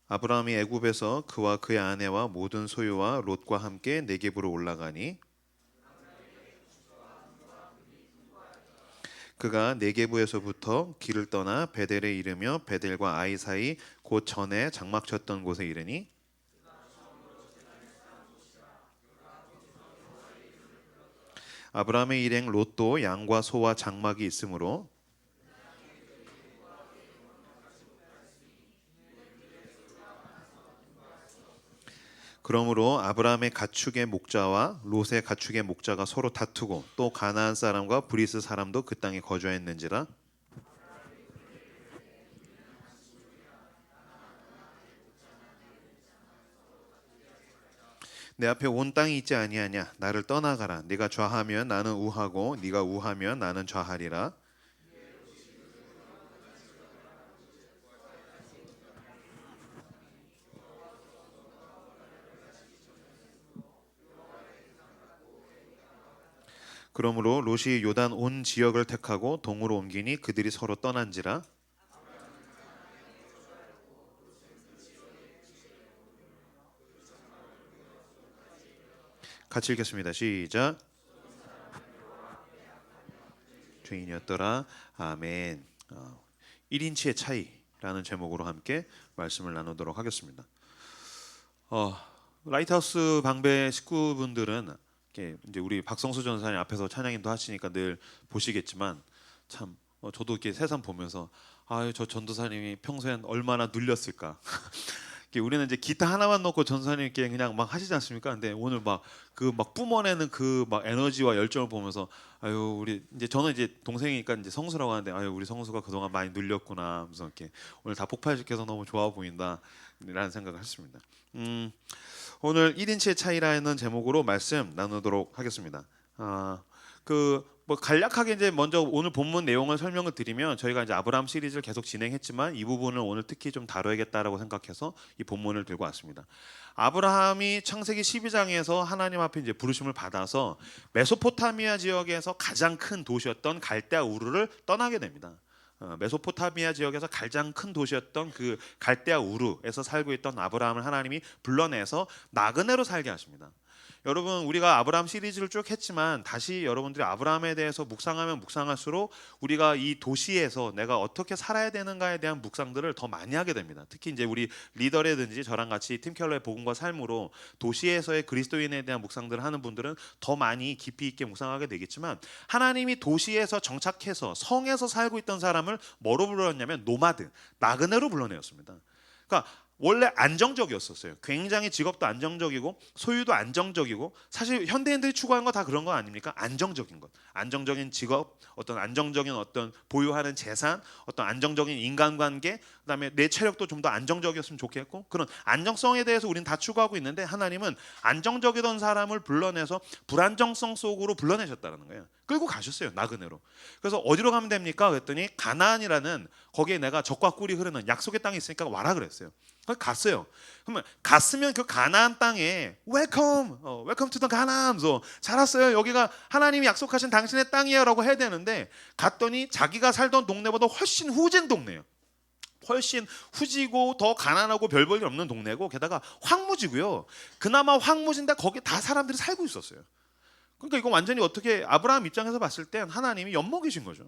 아브라함이 애굽에서 그와 그의 아내와 모든 소유와 롯과 함께 네겝으로 올라가니 그가 네겝에서부터 길을 떠나 베델에 이르며 베델과 아이 사이 곧 전에 장막 쳤던 곳에 이르니 아브라함의 일행 롯도 양과 소와 장막이 있으므로 그러므로 아브라함의 가축의 목자와 롯의 가축의 목자가 서로 다투고 또 가나안 사람과 브리스 사람도 그 땅에 거주했는지라. 내 앞에 온 땅이 있지 아니하냐. 나를 떠나가라. 네가 좌하면 나는 우하고 네가 우하면 나는 좌하리라. 그러므로 롯이 요단 온 지역을 택하고 동으로 옮기니 그들이 서로 떠난지라. 같이 읽겠습니다. 시작. 죄인이었더라. 아멘. 1인치의 차이라는 제목으로 함께 말씀을 나누도록 하겠습니다. 어, 라이트하우스 방배 식구분들은 이렇게 이제 우리 박성수 전사님 앞에서 찬양인도 하시니까 늘 보시겠지만 참 저도 이렇게 새삼 보면서 아유 저 전도사님이 평소엔 얼마나 눌렸을까. 우리는 이제 기타 하나만 놓고 전사님께 그냥 막 하시지 않습니까? 근데 오늘 막 그 막 뿜어내는 그 막 에너지와 열정을 보면서 아유 우리 이제 저는 이제 동생이니까 이제 성수라고 하는데 아유 우리 성수가 그동안 많이 눌렸구나 하면서 이렇게 오늘 다 폭발시켜서 너무 좋아 보인다라는 생각을 했습니다. 오늘 1인치의 차이라는 제목으로 말씀 나누도록 하겠습니다. 뭐 간략하게 이제 먼저 오늘 본문 내용을 설명을 드리면 저희가 이제 아브라함 시리즈를 계속 진행했지만 이 부분을 오늘 특히 좀 다뤄야겠다라고 생각해서 이 본문을 들고 왔습니다. 아브라함이 창세기 12장에서 하나님 앞에 이제 부르심을 받아서 메소포타미아 지역에서 가장 큰 도시였던 갈대아 우르를 떠나게 됩니다. 메소포타미아 지역에서 가장 큰 도시였던 그 갈대아 우르에서 살고 있던 아브라함을 하나님이 불러내서 나그네로 살게 하십니다. 여러분 우리가 아브라함 시리즈를 쭉 했지만 다시 여러분들이 아브라함에 대해서 묵상하면 묵상할수록 우리가 이 도시에서 내가 어떻게 살아야 되는가에 대한 묵상들을 더 많이 하게 됩니다. 특히 이제 우리 리더라든지 저랑 같이 팀 켈러의 복음과 삶으로 도시에서의 그리스도인에 대한 묵상들을 하는 분들은 더 많이 깊이 있게 묵상하게 되겠지만 하나님이 도시에서 정착해서 성에서 살고 있던 사람을 뭐로 불렀냐면 노마드, 나그네로 불러내었습니다. 그러니까 원래 안정적이었었어요. 굉장히 직업도 안정적이고 소유도 안정적이고 사실 현대인들이 추구하는 거 다 그런 거 아닙니까? 안정적인 것, 안정적인 직업, 어떤 안정적인 어떤 보유하는 재산, 어떤 안정적인 인간관계, 그다음에 내 체력도 좀 더 안정적이었으면 좋겠고 그런 안정성에 대해서 우리는 다 추구하고 있는데 하나님은 안정적이던 사람을 불러내서 불안정성 속으로 불러내셨다는 거예요. 끌고 가셨어요 나그네로. 그래서 어디로 가면 됩니까? 그랬더니 가나안이라는 거기에 내가 젖과 꿀이 흐르는 약속의 땅이 있으니까 와라 그랬어요. 갔어요. 그러면 갔으면 그 가나안 땅에 웰컴, 웰컴 투 더 가나안, 잘 왔어요. 여기가 하나님이 약속하신 당신의 땅이야라고 해야 되는데 갔더니 자기가 살던 동네보다 훨씬 후진 동네예요. 훨씬 후지고 더 가난하고 별 볼 일 없는 동네고 게다가 황무지고요. 그나마 황무지인데 거기 다 사람들이 살고 있었어요. 그러니까 이거 완전히 어떻게 아브라함 입장에서 봤을 땐 하나님이 엿먹이신 거죠.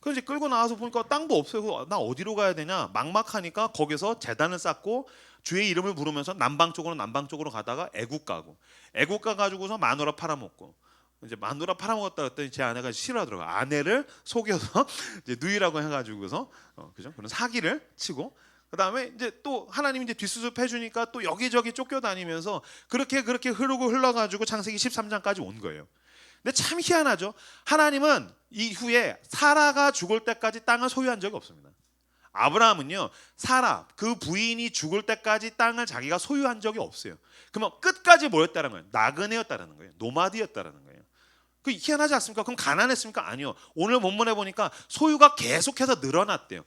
그래서 이제 끌고 나와서 보니까 땅도 없어요. 나 어디로 가야 되냐? 막막하니까 거기서 제단을 쌓고 주의 이름을 부르면서 남방 쪽으로 가다가 애국 가고 애국 가 가지고서 마누라 팔아먹고 이제 마누라 팔아먹었다 그랬더니 제 아내가 싫어하더라고요. 아내를 속여서 이제 누이라고 해가지고서 그죠? 그런 사기를 치고 그다음에 이제 또 하나님이 이제 뒷수습 해주니까 또 여기저기 쫓겨다니면서 그렇게 흐르고 흘러가지고 창세기 13장까지 온 거예요. 근데 참 희한하죠. 하나님은 이후에 사라가 죽을 때까지 땅을 소유한 적이 없습니다. 아브라함은요, 사라 그 부인이 죽을 때까지 땅을 자기가 소유한 적이 없어요. 그러면 끝까지 뭐였다는 거예요? 나그네였다는 거예요. 노마드였다는 거예요. 그 희한하지 않습니까? 그럼 가난했습니까? 아니요. 오늘 본문에 보니까 소유가 계속해서 늘어났대요.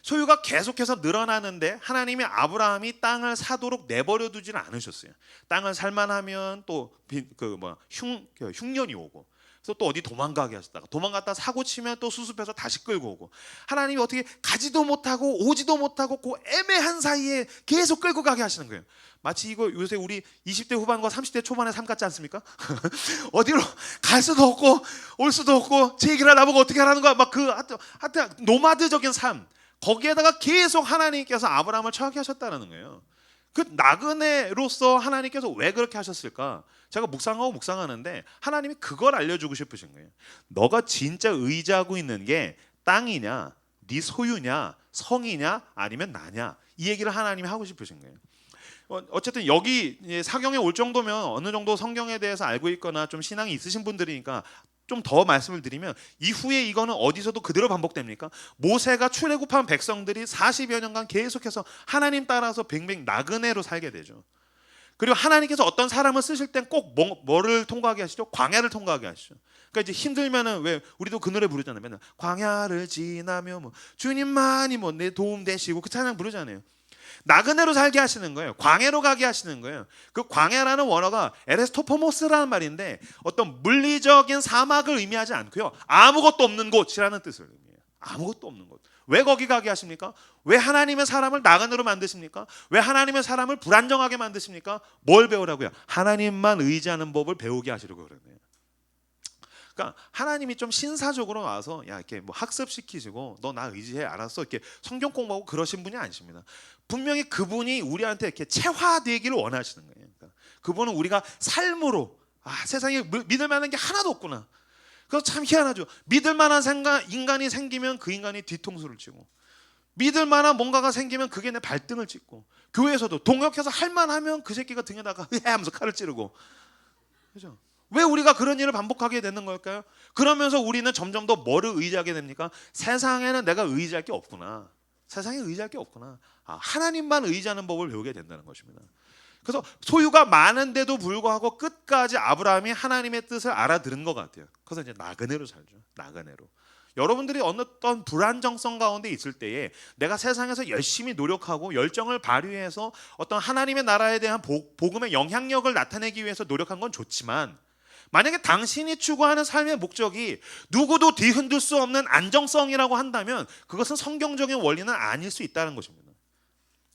소유가 계속해서 늘어나는데 하나님이 아브라함이 땅을 사도록 내버려 두지는 않으셨어요. 땅을 살만하면 또 흉년이 오고 그래서 또 어디 도망가게 하셨다가 도망갔다 사고 치면 또 수습해서 다시 끌고 오고 하나님이 어떻게 가지도 못하고 오지도 못하고 그 애매한 사이에 계속 끌고 가게 하시는 거예요. 마치 이거 요새 우리 20대 후반과 30대 초반의 삶 같지 않습니까? 어디로 갈 수도 없고 올 수도 없고 제 얘기를 나보고 어떻게 하라는 거야. 막 그 하여튼 노마드적인 삶 거기에다가 계속 하나님께서 아브라함을 처하게 하셨다는 거예요. 그 나그네로서 하나님께서 왜 그렇게 하셨을까? 제가 묵상하는데 하나님이 그걸 알려주고 싶으신 거예요. 너가 진짜 의지하고 있는 게 땅이냐, 네 소유냐, 성이냐, 아니면 나냐, 이 얘기를 하나님이 하고 싶으신 거예요. 어쨌든 여기 사경에 올 정도면 어느 정도 성경에 대해서 알고 있거나 좀 신앙이 있으신 분들이니까 좀 더 말씀을 드리면 이후에 이거는 어디서도 그대로 반복됩니까? 모세가 출애굽한 백성들이 40여 년간 계속해서 하나님 따라서 뱅뱅 나그네로 살게 되죠. 그리고 하나님께서 어떤 사람을 쓰실 땐 꼭 뭐를 통과하게 하시죠? 광야를 통과하게 하시죠. 그러니까 이제 힘들면은 왜 우리도 그 노래 부르잖아요. 맨날 광야를 지나며 뭐 주님만이 뭐 내 도움 되시고 그 찬양 부르잖아요. 나그네로 살게 하시는 거예요. 광야로 가게 하시는 거예요. 그 광야라는 원어가 에레스토포모스라는 말인데 어떤 물리적인 사막을 의미하지 않고요. 아무것도 없는 곳이라는 뜻을 의미해요. 아무것도 없는 곳. 왜 거기 가게 하십니까? 왜 하나님의 사람을 나그네로 만드십니까? 왜 하나님의 사람을 불안정하게 만드십니까? 뭘 배우라고요? 하나님만 의지하는 법을 배우게 하시려고 그러네요. 그러니까 하나님이 좀 신사적으로 와서 야 이렇게 뭐 학습시키시고 너 나 의지해 알았어 이렇게 성경 공부하고 그러신 분이 아니십니다. 분명히 그분이 우리한테 이렇게 체화되기를 원하시는 거예요. 그러니까 그분은 우리가 삶으로 세상에 믿을 만한 게 하나도 없구나. 그래서 참 희한하죠. 믿을 만한 인간이 생기면 그 인간이 뒤통수를 치고 믿을 만한 뭔가가 생기면 그게 내 발등을 찍고 교회에서도 동역해서 할 만하면 그 새끼가 등에다가 하면서 칼을 찌르고 그죠? 왜 우리가 그런 일을 반복하게 되는 걸까요? 그러면서 우리는 점점 더 뭐를 의지하게 됩니까? 세상에는 내가 의지할 게 없구나. 세상에 의지할 게 없구나. 하나님만 의지하는 법을 배우게 된다는 것입니다. 그래서 소유가 많은데도 불구하고 끝까지 아브라함이 하나님의 뜻을 알아들은 것 같아요. 그래서 이제 나그네로 살죠. 나그네로. 여러분들이 어떤 불안정성 가운데 있을 때에 내가 세상에서 열심히 노력하고 열정을 발휘해서 어떤 하나님의 나라에 대한 복음의 영향력을 나타내기 위해서 노력한 건 좋지만 만약에 당신이 추구하는 삶의 목적이 누구도 뒤흔들 수 없는 안정성이라고 한다면 그것은 성경적인 원리는 아닐 수 있다는 것입니다.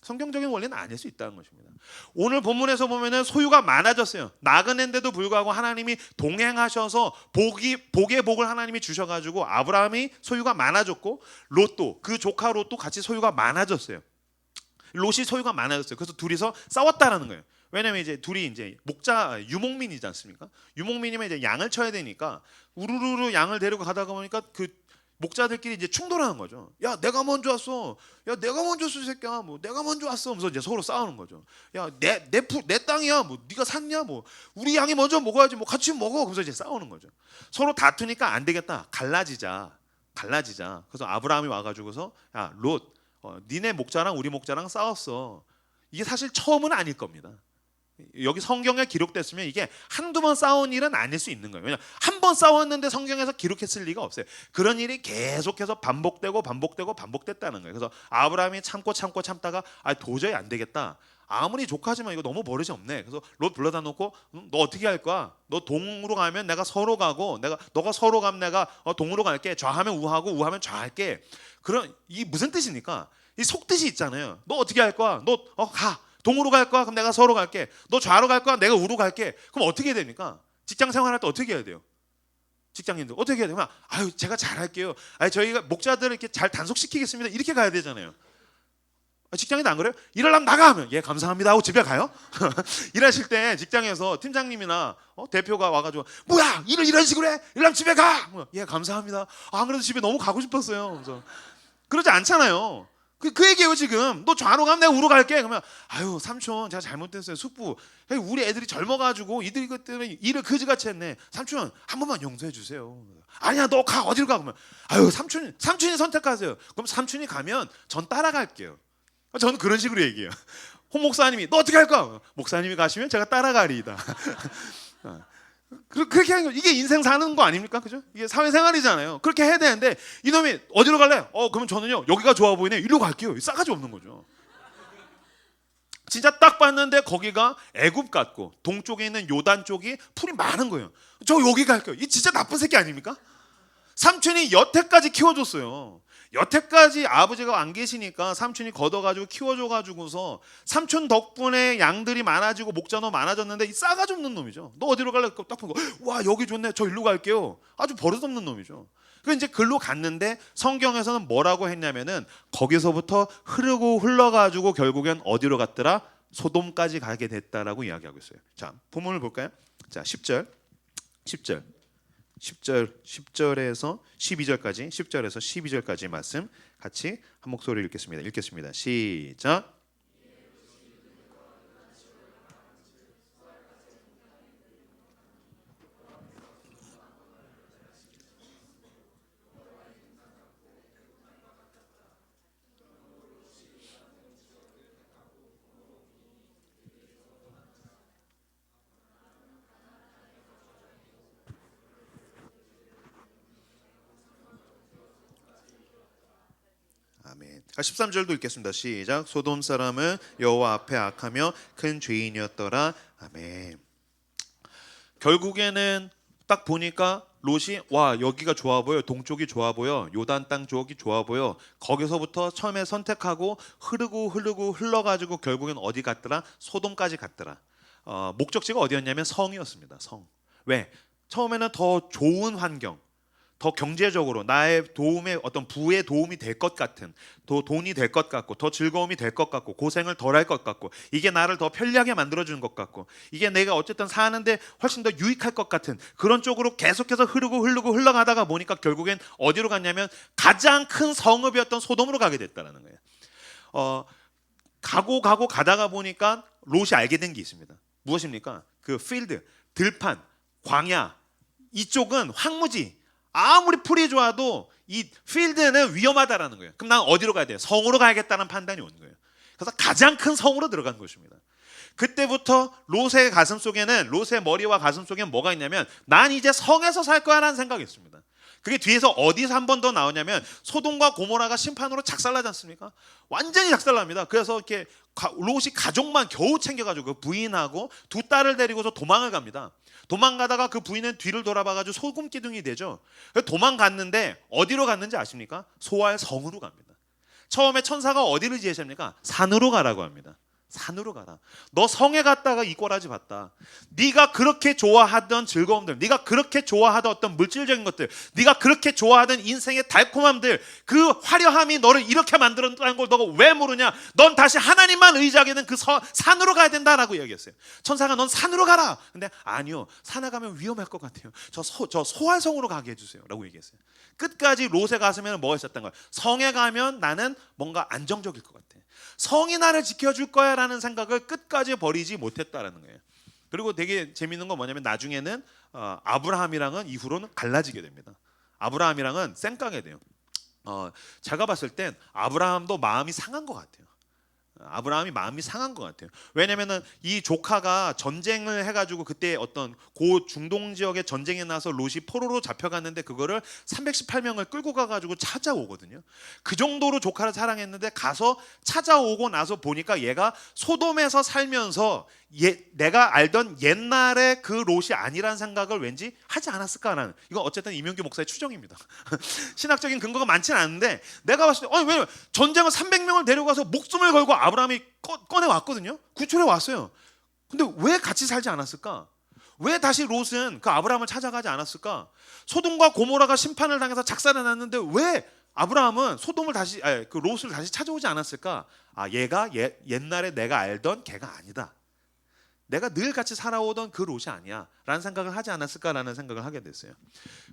성경적인 원리는 아닐 수 있다는 것입니다. 오늘 본문에서 보면은 소유가 많아졌어요. 나그네인데도 불구하고 하나님이 동행하셔서 복의 복을 하나님이 주셔가지고 아브라함이 소유가 많아졌고 롯도 그 조카 롯도 같이 소유가 많아졌어요. 롯이 소유가 많아졌어요. 그래서 둘이서 싸웠다라는 거예요. 왜냐면 이제 둘이 이제 유목민이지 않습니까? 유목민이면 이제 양을 쳐야 되니까 우르르르 양을 데리고 가다가 보니까 그 목자들끼리 이제 충돌하는 거죠. 야, 내가 먼저 왔어. 야, 내가 먼저 왔어, 이 새끼야. 뭐 내가 먼저 왔어. 하면서 이제 서로 싸우는 거죠. 야, 내 땅이야. 뭐 네가 샀냐? 뭐 우리 양이 먼저 먹어야지. 뭐 같이 먹어. 그래서 이제 싸우는 거죠. 서로 다투니까 안 되겠다. 갈라지자. 그래서 아브라함이 와가지고서 야, 롯, 니네 목자랑 우리 목자랑 싸웠어. 이게 사실 처음은 아닐 겁니다. 여기 성경에 기록됐으면 이게 한두 번 싸운 일은 아닐 수 있는 거예요. 왜냐하면 한 번 싸웠는데 성경에서 기록했을 리가 없어요. 그런 일이 계속해서 반복됐다는 거예요. 그래서 아브라함이 참다가 도저히 안 되겠다. 아무리 조카지만 이거 너무 버릇이 없네. 그래서 롯 불러다 놓고 너 어떻게 할 거야? 너 동으로 가면 내가 서로 가고 너가 서로 가면 내가 동으로 갈게. 좌하면 우하고 우하면 좌할게. 그런 이 무슨 뜻입니까? 이 속뜻이 있잖아요. 너 어떻게 할 거야? 너 가. 동으로 갈 거야? 그럼 내가 서로 갈게. 너 좌로 갈 거야? 내가 우로 갈게. 그럼 어떻게 해야 됩니까? 직장 생활할 때 어떻게 해야 돼요? 직장인들 어떻게 해야 되면 제가 잘할게요. 저희가 목자들을 이렇게 잘 단속시키겠습니다. 이렇게 가야 되잖아요. 직장인도 안 그래요? 일하려면 나가 하면 예 감사합니다 하고 집에 가요. 일하실 때 직장에서 팀장님이나 대표가 와가지고 뭐야 일을 이런 식으로 해? 일하면 집에 가. 예 감사합니다. 안 그래도 집에 너무 가고 싶었어요. 그래서 그러지 않잖아요. 그 얘기예요 지금. 너 좌로 가면 내가 우로 갈게. 그러면 삼촌 제가 잘못했어요. 숙부 우리 애들이 젊어가지고 이들이 그 때문에 일을 그지같이 했네. 삼촌 한 번만 용서해 주세요. 아니야 너 가. 어디로 가? 그러면 삼촌이 선택하세요. 그럼 삼촌이 가면 전 따라갈게요. 저는 그런 식으로 얘기해요. 홍 목사님이 너 어떻게 할까? 목사님이 가시면 제가 따라가리이다. 그렇게 하는 거 이게 인생 사는 거 아닙니까? 그죠? 이게 사회생활이잖아요. 그렇게 해야 되는데 이놈이 어디로 갈래? 그러면 저는요 여기가 좋아 보이네. 이리로 갈게요. 싸가지 없는 거죠. 진짜 딱 봤는데 거기가 애굽 같고 동쪽에 있는 요단 쪽이 풀이 많은 거예요. 저 여기 갈게요. 이 진짜 나쁜 새끼 아닙니까? 삼촌이 여태까지 키워줬어요. 여태까지 아버지가 안 계시니까 삼촌이 걷어가지고 키워줘가지고서 삼촌 덕분에 양들이 많아지고 목자도 많아졌는데 이 싸가지 없는 놈이죠. 너 어디로 갈래? 딱 보고 와 여기 좋네. 저 일로 갈게요. 아주 버릇없는 놈이죠. 그 이제 글로 갔는데 성경에서는 뭐라고 했냐면은 거기서부터 흐르고 흘러가지고 결국엔 어디로 갔더라? 소돔까지 가게 됐다라고 이야기하고 있어요. 자, 본문을 볼까요? 자, 10절 10절에서 12절까지 10절에서 12절까지 말씀 같이 한 목소리로 읽겠습니다. 시작. 아멘. 13절도 읽겠습니다. 시작. 소돔 사람은 여호와 앞에 악하며 큰 죄인이었더라. 아멘. 결국에는 딱 보니까 롯이 와 여기가 좋아 보여. 동쪽이 좋아 보여. 요단 땅 쪽이 좋아 보여. 거기서부터 처음에 선택하고 흐르고 흘러가지고 결국엔 어디 갔더라? 소돔까지 갔더라. 목적지가 어디였냐면 성이었습니다. 성. 왜? 처음에는 더 좋은 환경, 더 경제적으로 나의 도움에 어떤 부의 도움이 될 것 같은, 더 돈이 될 것 같고, 더 즐거움이 될 것 같고, 고생을 덜 할 것 같고, 이게 나를 더 편리하게 만들어주는 것 같고, 이게 내가 어쨌든 사는데 훨씬 더 유익할 것 같은 그런 쪽으로 계속해서 흘러가다가 보니까 결국엔 어디로 갔냐면 가장 큰 성읍이었던 소돔으로 가게 됐다는 거예요. 가다가 보니까 롯이 알게 된 게 있습니다. 무엇입니까? 그 필드, 들판, 광야, 이쪽은 황무지. 아무리 풀이 좋아도 이 필드는 위험하다라는 거예요. 그럼 난 어디로 가야 돼요? 성으로 가야겠다는 판단이 온 거예요. 그래서 가장 큰 성으로 들어간 것입니다. 그때부터 롯의 롯의 머리와 가슴 속에는 뭐가 있냐면 난 이제 성에서 살 거야라는 생각이 있습니다. 그게 뒤에서 어디서 한 번 더 나오냐면 소돔과 고모라가 심판으로 작살나지 않습니까? 완전히 작살납니다. 그래서 이렇게 롯이 가족만 겨우 챙겨가지고 부인하고 두 딸을 데리고서 도망을 갑니다. 도망가다가 그 부인은 뒤를 돌아봐가지고 소금 기둥이 되죠. 도망갔는데 어디로 갔는지 아십니까? 소알 성으로 갑니다. 처음에 천사가 어디를 지시합니까? 산으로 가라고 합니다. 산으로 가라. 너 성에 갔다가 이 꼴하지 봤다. 네가 그렇게 좋아하던 즐거움들, 네가 그렇게 좋아하던 어떤 물질적인 것들, 네가 그렇게 좋아하던 인생의 달콤함들, 그 화려함이 너를 이렇게 만들었다는 걸 너가 왜 모르냐? 넌 다시 하나님만 의지하게 된 그 산으로 가야 된다라고 이야기했어요. 천사가 넌 산으로 가라. 근데 아니요, 산에 가면 위험할 것 같아요. 저 소알성으로 가게 해주세요 라고 얘기했어요. 끝까지 롯의 가슴에는 뭐가 있었던 거예요? 성에 가면 나는 뭔가 안정적일 것 같아. 성이 나를 지켜줄 거야 라는 생각을 끝까지 버리지 못했다라는 거예요. 그리고 되게 재밌는 건 뭐냐면 나중에는 아브라함이랑은 이후로는 갈라지게 됩니다. 아브라함이랑은 쌩까게 돼요. 제가 봤을 땐 아브라함도 마음이 상한 것 같아요. 아브라함이 마음이 상한 것 같아요. 왜냐면은 이 조카가 전쟁을 해가지고 그때 어떤 고 중동 지역에 전쟁에 나서 롯이 포로로 잡혀갔는데 그거를 318명을 끌고 가가지고 찾아오거든요. 그 정도로 조카를 사랑했는데 가서 찾아오고 나서 보니까 얘가 소돔에서 살면서 내가 알던 옛날의 그 롯이 아니라는 생각을 왠지 하지 않았을까라는, 이건 어쨌든 이명규 목사의 추정입니다. 신학적인 근거가 많지는 않은데 내가 봤을 때 왜냐면 전쟁을 300명을 데려가서 목숨을 걸고 아브라함이 꺼내 왔거든요. 구출해 왔어요. 근데 왜 같이 살지 않았을까? 왜 다시 롯은 그 아브라함을 찾아가지 않았을까? 소돔과 고모라가 심판을 당해서 작살이 났는데 왜 아브라함은 그 롯을 다시 찾아오지 않았을까? 얘가 옛날에 내가 알던 걔가 아니다. 내가 늘 같이 살아오던 그 롯이 아니야 라는 생각을 하지 않았을까라는 생각을 하게 됐어요.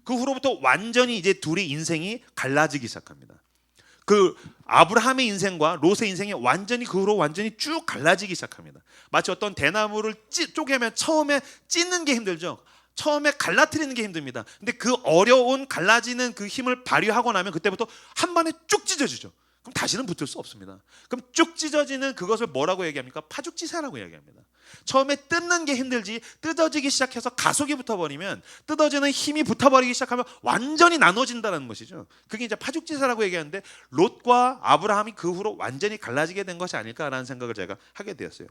그 후로부터 완전히 이제 둘이 인생이 갈라지기 시작합니다. 그 아브라함의 인생과 롯의 인생이 완전히 그 후로 완전히 쭉 갈라지기 시작합니다. 마치 어떤 대나무를 쪼개면 처음에 찢는 게 힘들죠. 처음에 갈라뜨리는 게 힘듭니다. 근데 그 어려운 갈라지는 그 힘을 발휘하고 나면 그때부터 한 번에 쭉 찢어지죠. 그럼 다시는 붙을 수 없습니다. 그럼 쭉 찢어지는 그것을 뭐라고 얘기합니까? 파죽지세라고 얘기합니다. 처음에 뜯는 게 힘들지 뜯어지기 시작해서 가속이 붙어버리면, 뜯어지는 힘이 붙어버리기 시작하면 완전히 나눠진다는 것이죠. 그게 이제 파죽지세라고 얘기하는데, 롯과 아브라함이 그 후로 완전히 갈라지게 된 것이 아닐까라는 생각을 제가 하게 되었어요.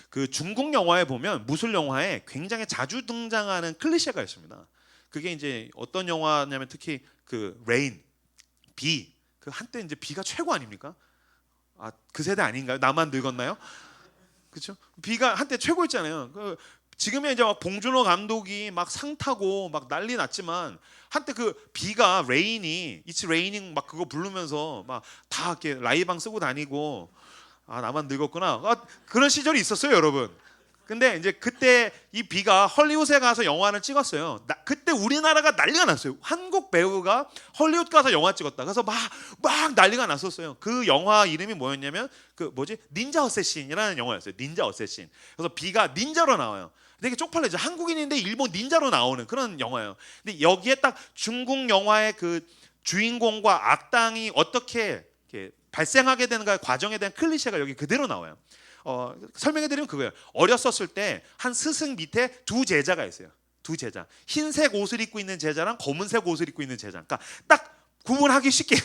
그 중국 영화에 보면, 무술 영화에 굉장히 자주 등장하는 클리셰가 있습니다. 그게 이제 어떤 영화냐면 특히 그 레인, 비, 그 한때 이제 비가 최고 아닙니까? 그 세대 아닌가요? 나만 늙었나요? 그렇죠? 비가 한때 최고였잖아요. 지금의 이제 막 봉준호 감독이 막 상 타고 막 난리 났지만, 한때 그 비가 레인이 It's Raining 막 그거 부르면서 막 다 이렇게 라이방 쓰고 다니고, 나만 늙었구나. 그런 시절이 있었어요, 여러분. 근데 이제 그때 이 비가 헐리우드에 가서 영화를 찍었어요. 그때 우리나라가 난리가 났어요. 한국 배우가 헐리우드 가서 영화 찍었다. 그래서 막 난리가 났었어요. 그 영화 이름이 뭐였냐면 닌자 어쌔신이라는 영화였어요. 닌자 어쌔신. 그래서 비가 닌자로 나와요. 되게 쪽팔리죠. 한국인인데 일본 닌자로 나오는 그런 영화예요. 근데 여기에 딱 중국 영화의 그 주인공과 악당이 어떻게 이렇게 발생하게 되는가 과정에 대한 클리셰가 여기 그대로 나와요. 설명해드리면 그거예요. 어렸었을 때 한 스승 밑에 두 제자가 있어요. 두 제자. 흰색 옷을 입고 있는 제자랑 검은색 옷을 입고 있는 제자. 그러니까 딱 구분하기 쉽게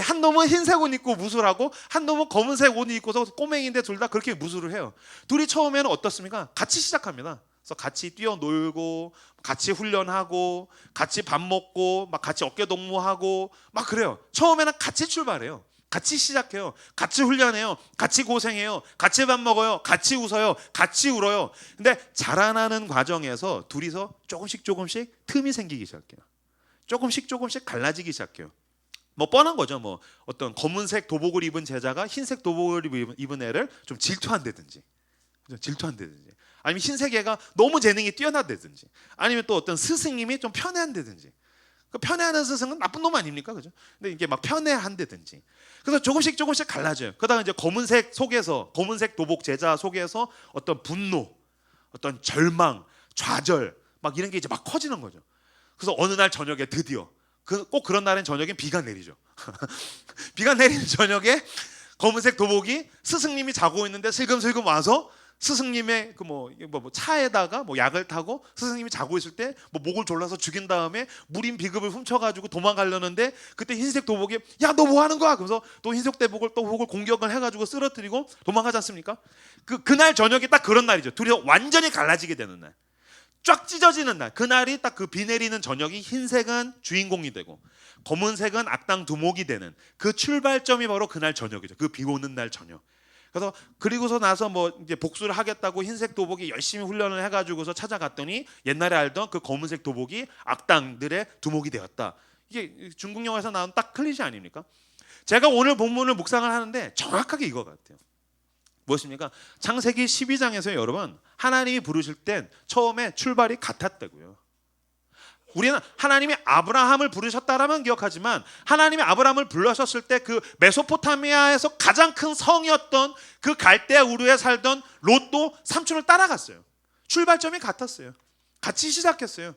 한 놈은 흰색 옷 입고 무술을 하고, 한 놈은 검은색 옷 입고서 꼬맹이인데 둘 다 그렇게 무술을 해요. 둘이 처음에는 어떻습니까? 같이 시작합니다. 그래서 같이 뛰어놀고, 같이 훈련하고, 같이 밥 먹고, 막 같이 어깨 동무하고 막 그래요. 처음에는 같이 출발해요. 같이 시작해요. 같이 훈련해요. 같이 고생해요. 같이 밥 먹어요. 같이 웃어요. 같이 울어요. 근데 자라나는 과정에서 둘이서 조금씩 틈이 생기기 시작해요. 조금씩 갈라지기 시작해요. 뭐 뻔한 거죠. 뭐 어떤 검은색 도복을 입은 제자가 흰색 도복을 입은 애를 좀 질투한다든지, 아니면 흰색 애가 너무 재능이 뛰어나다든지, 아니면 또 어떤 스승님이 좀 편애한다든지. 그 편애하는 스승은 나쁜 놈 아닙니까, 그죠? 근데 이게 막 편애한다든지. 그래서 조금씩 갈라져요. 그러다가 이제 검은색 도복 제자 속에서 어떤 분노, 어떤 절망, 좌절, 막 이런 게 이제 막 커지는 거죠. 그래서 어느 날 저녁에 드디어 꼭 그런 날엔 저녁엔 비가 내리죠. 비가 내리는 저녁에 검은색 도복이 스승님이 자고 있는데 슬금슬금 와서 스승님의 차에다가 약을 타고 스승님이 자고 있을 때 목을 졸라서 죽인 다음에 무림 비급을 훔쳐가지고 도망가려는데, 그때 흰색 도복이 야 너 뭐 하는 거야? 그래서 또 흰색 도복을 공격을 해가지고 쓰러뜨리고 도망가지 않습니까? 그날 저녁이 딱 그런 날이죠. 둘이 완전히 갈라지게 되는 날, 쫙 찢어지는 날. 그날이 딱 그 비 내리는 저녁이 흰색은 주인공이 되고 검은색은 악당 두목이 되는 그 출발점이 바로 그날 저녁이죠. 그 비 오는 날 저녁. 그래서 그리고서 나서 이제 복수를 하겠다고 흰색 도복이 열심히 훈련을 해가지고서 찾아갔더니 옛날에 알던 그 검은색 도복이 악당들의 두목이 되었다. 이게 중국 영화에서 나온 딱 클리셰 아닙니까? 제가 오늘 본문을 묵상을 하는데 정확하게 이거 같아요. 무엇입니까? 창세기 12장에서 여러분, 하나님이 부르실 땐 처음에 출발이 같았다고요. 우리는 하나님이 아브라함을 부르셨다라면 기억하지만, 하나님이 아브라함을 불러셨을 때 그 메소포타미아에서 가장 큰 성이었던 그 갈대아 우르에 살던 롯도 삼촌을 따라갔어요. 출발점이 같았어요. 같이 시작했어요.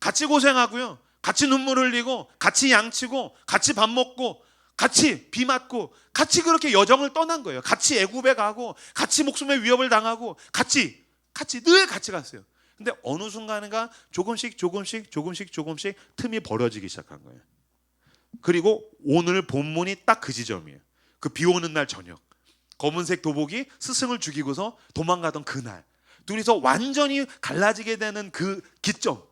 같이 고생하고요. 같이 눈물 흘리고, 같이 양치고, 같이 밥 먹고, 같이 비 맞고, 같이 그렇게 여정을 떠난 거예요. 같이 애굽에 가고, 같이 목숨의 위협을 당하고, 같이 늘 같이 갔어요. 근데 어느 순간인가 조금씩 틈이 벌어지기 시작한 거예요. 그리고 오늘 본문이 딱 그 지점이에요. 그 비 오는 날 저녁, 검은색 도복이 스승을 죽이고서 도망가던 그날, 둘이서 완전히 갈라지게 되는 그 기점,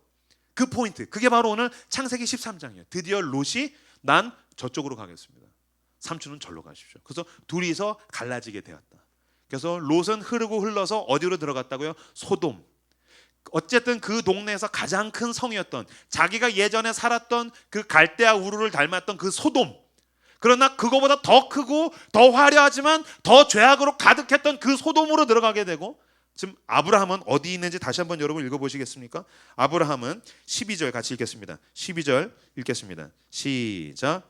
그 포인트, 그게 바로 오늘 창세기 13장이에요. 드디어 롯이 난 저쪽으로 가겠습니다, 삼촌은 절로 가십시오. 그래서 둘이서 갈라지게 되었다. 그래서 롯은 흘러서 어디로 들어갔다고요? 소돔. 어쨌든 그 동네에서 가장 큰 성이었던, 자기가 예전에 살았던 그 갈대아 우르를 닮았던 그 소돔, 그러나 그거보다 더 크고 더 화려하지만 더 죄악으로 가득했던 그 소돔으로 들어가게 되고, 지금 아브라함은 어디 있는지 다시 한번 여러분 읽어보시겠습니까? 아브라함은 12절 같이 읽겠습니다. 12절 읽겠습니다. 시작.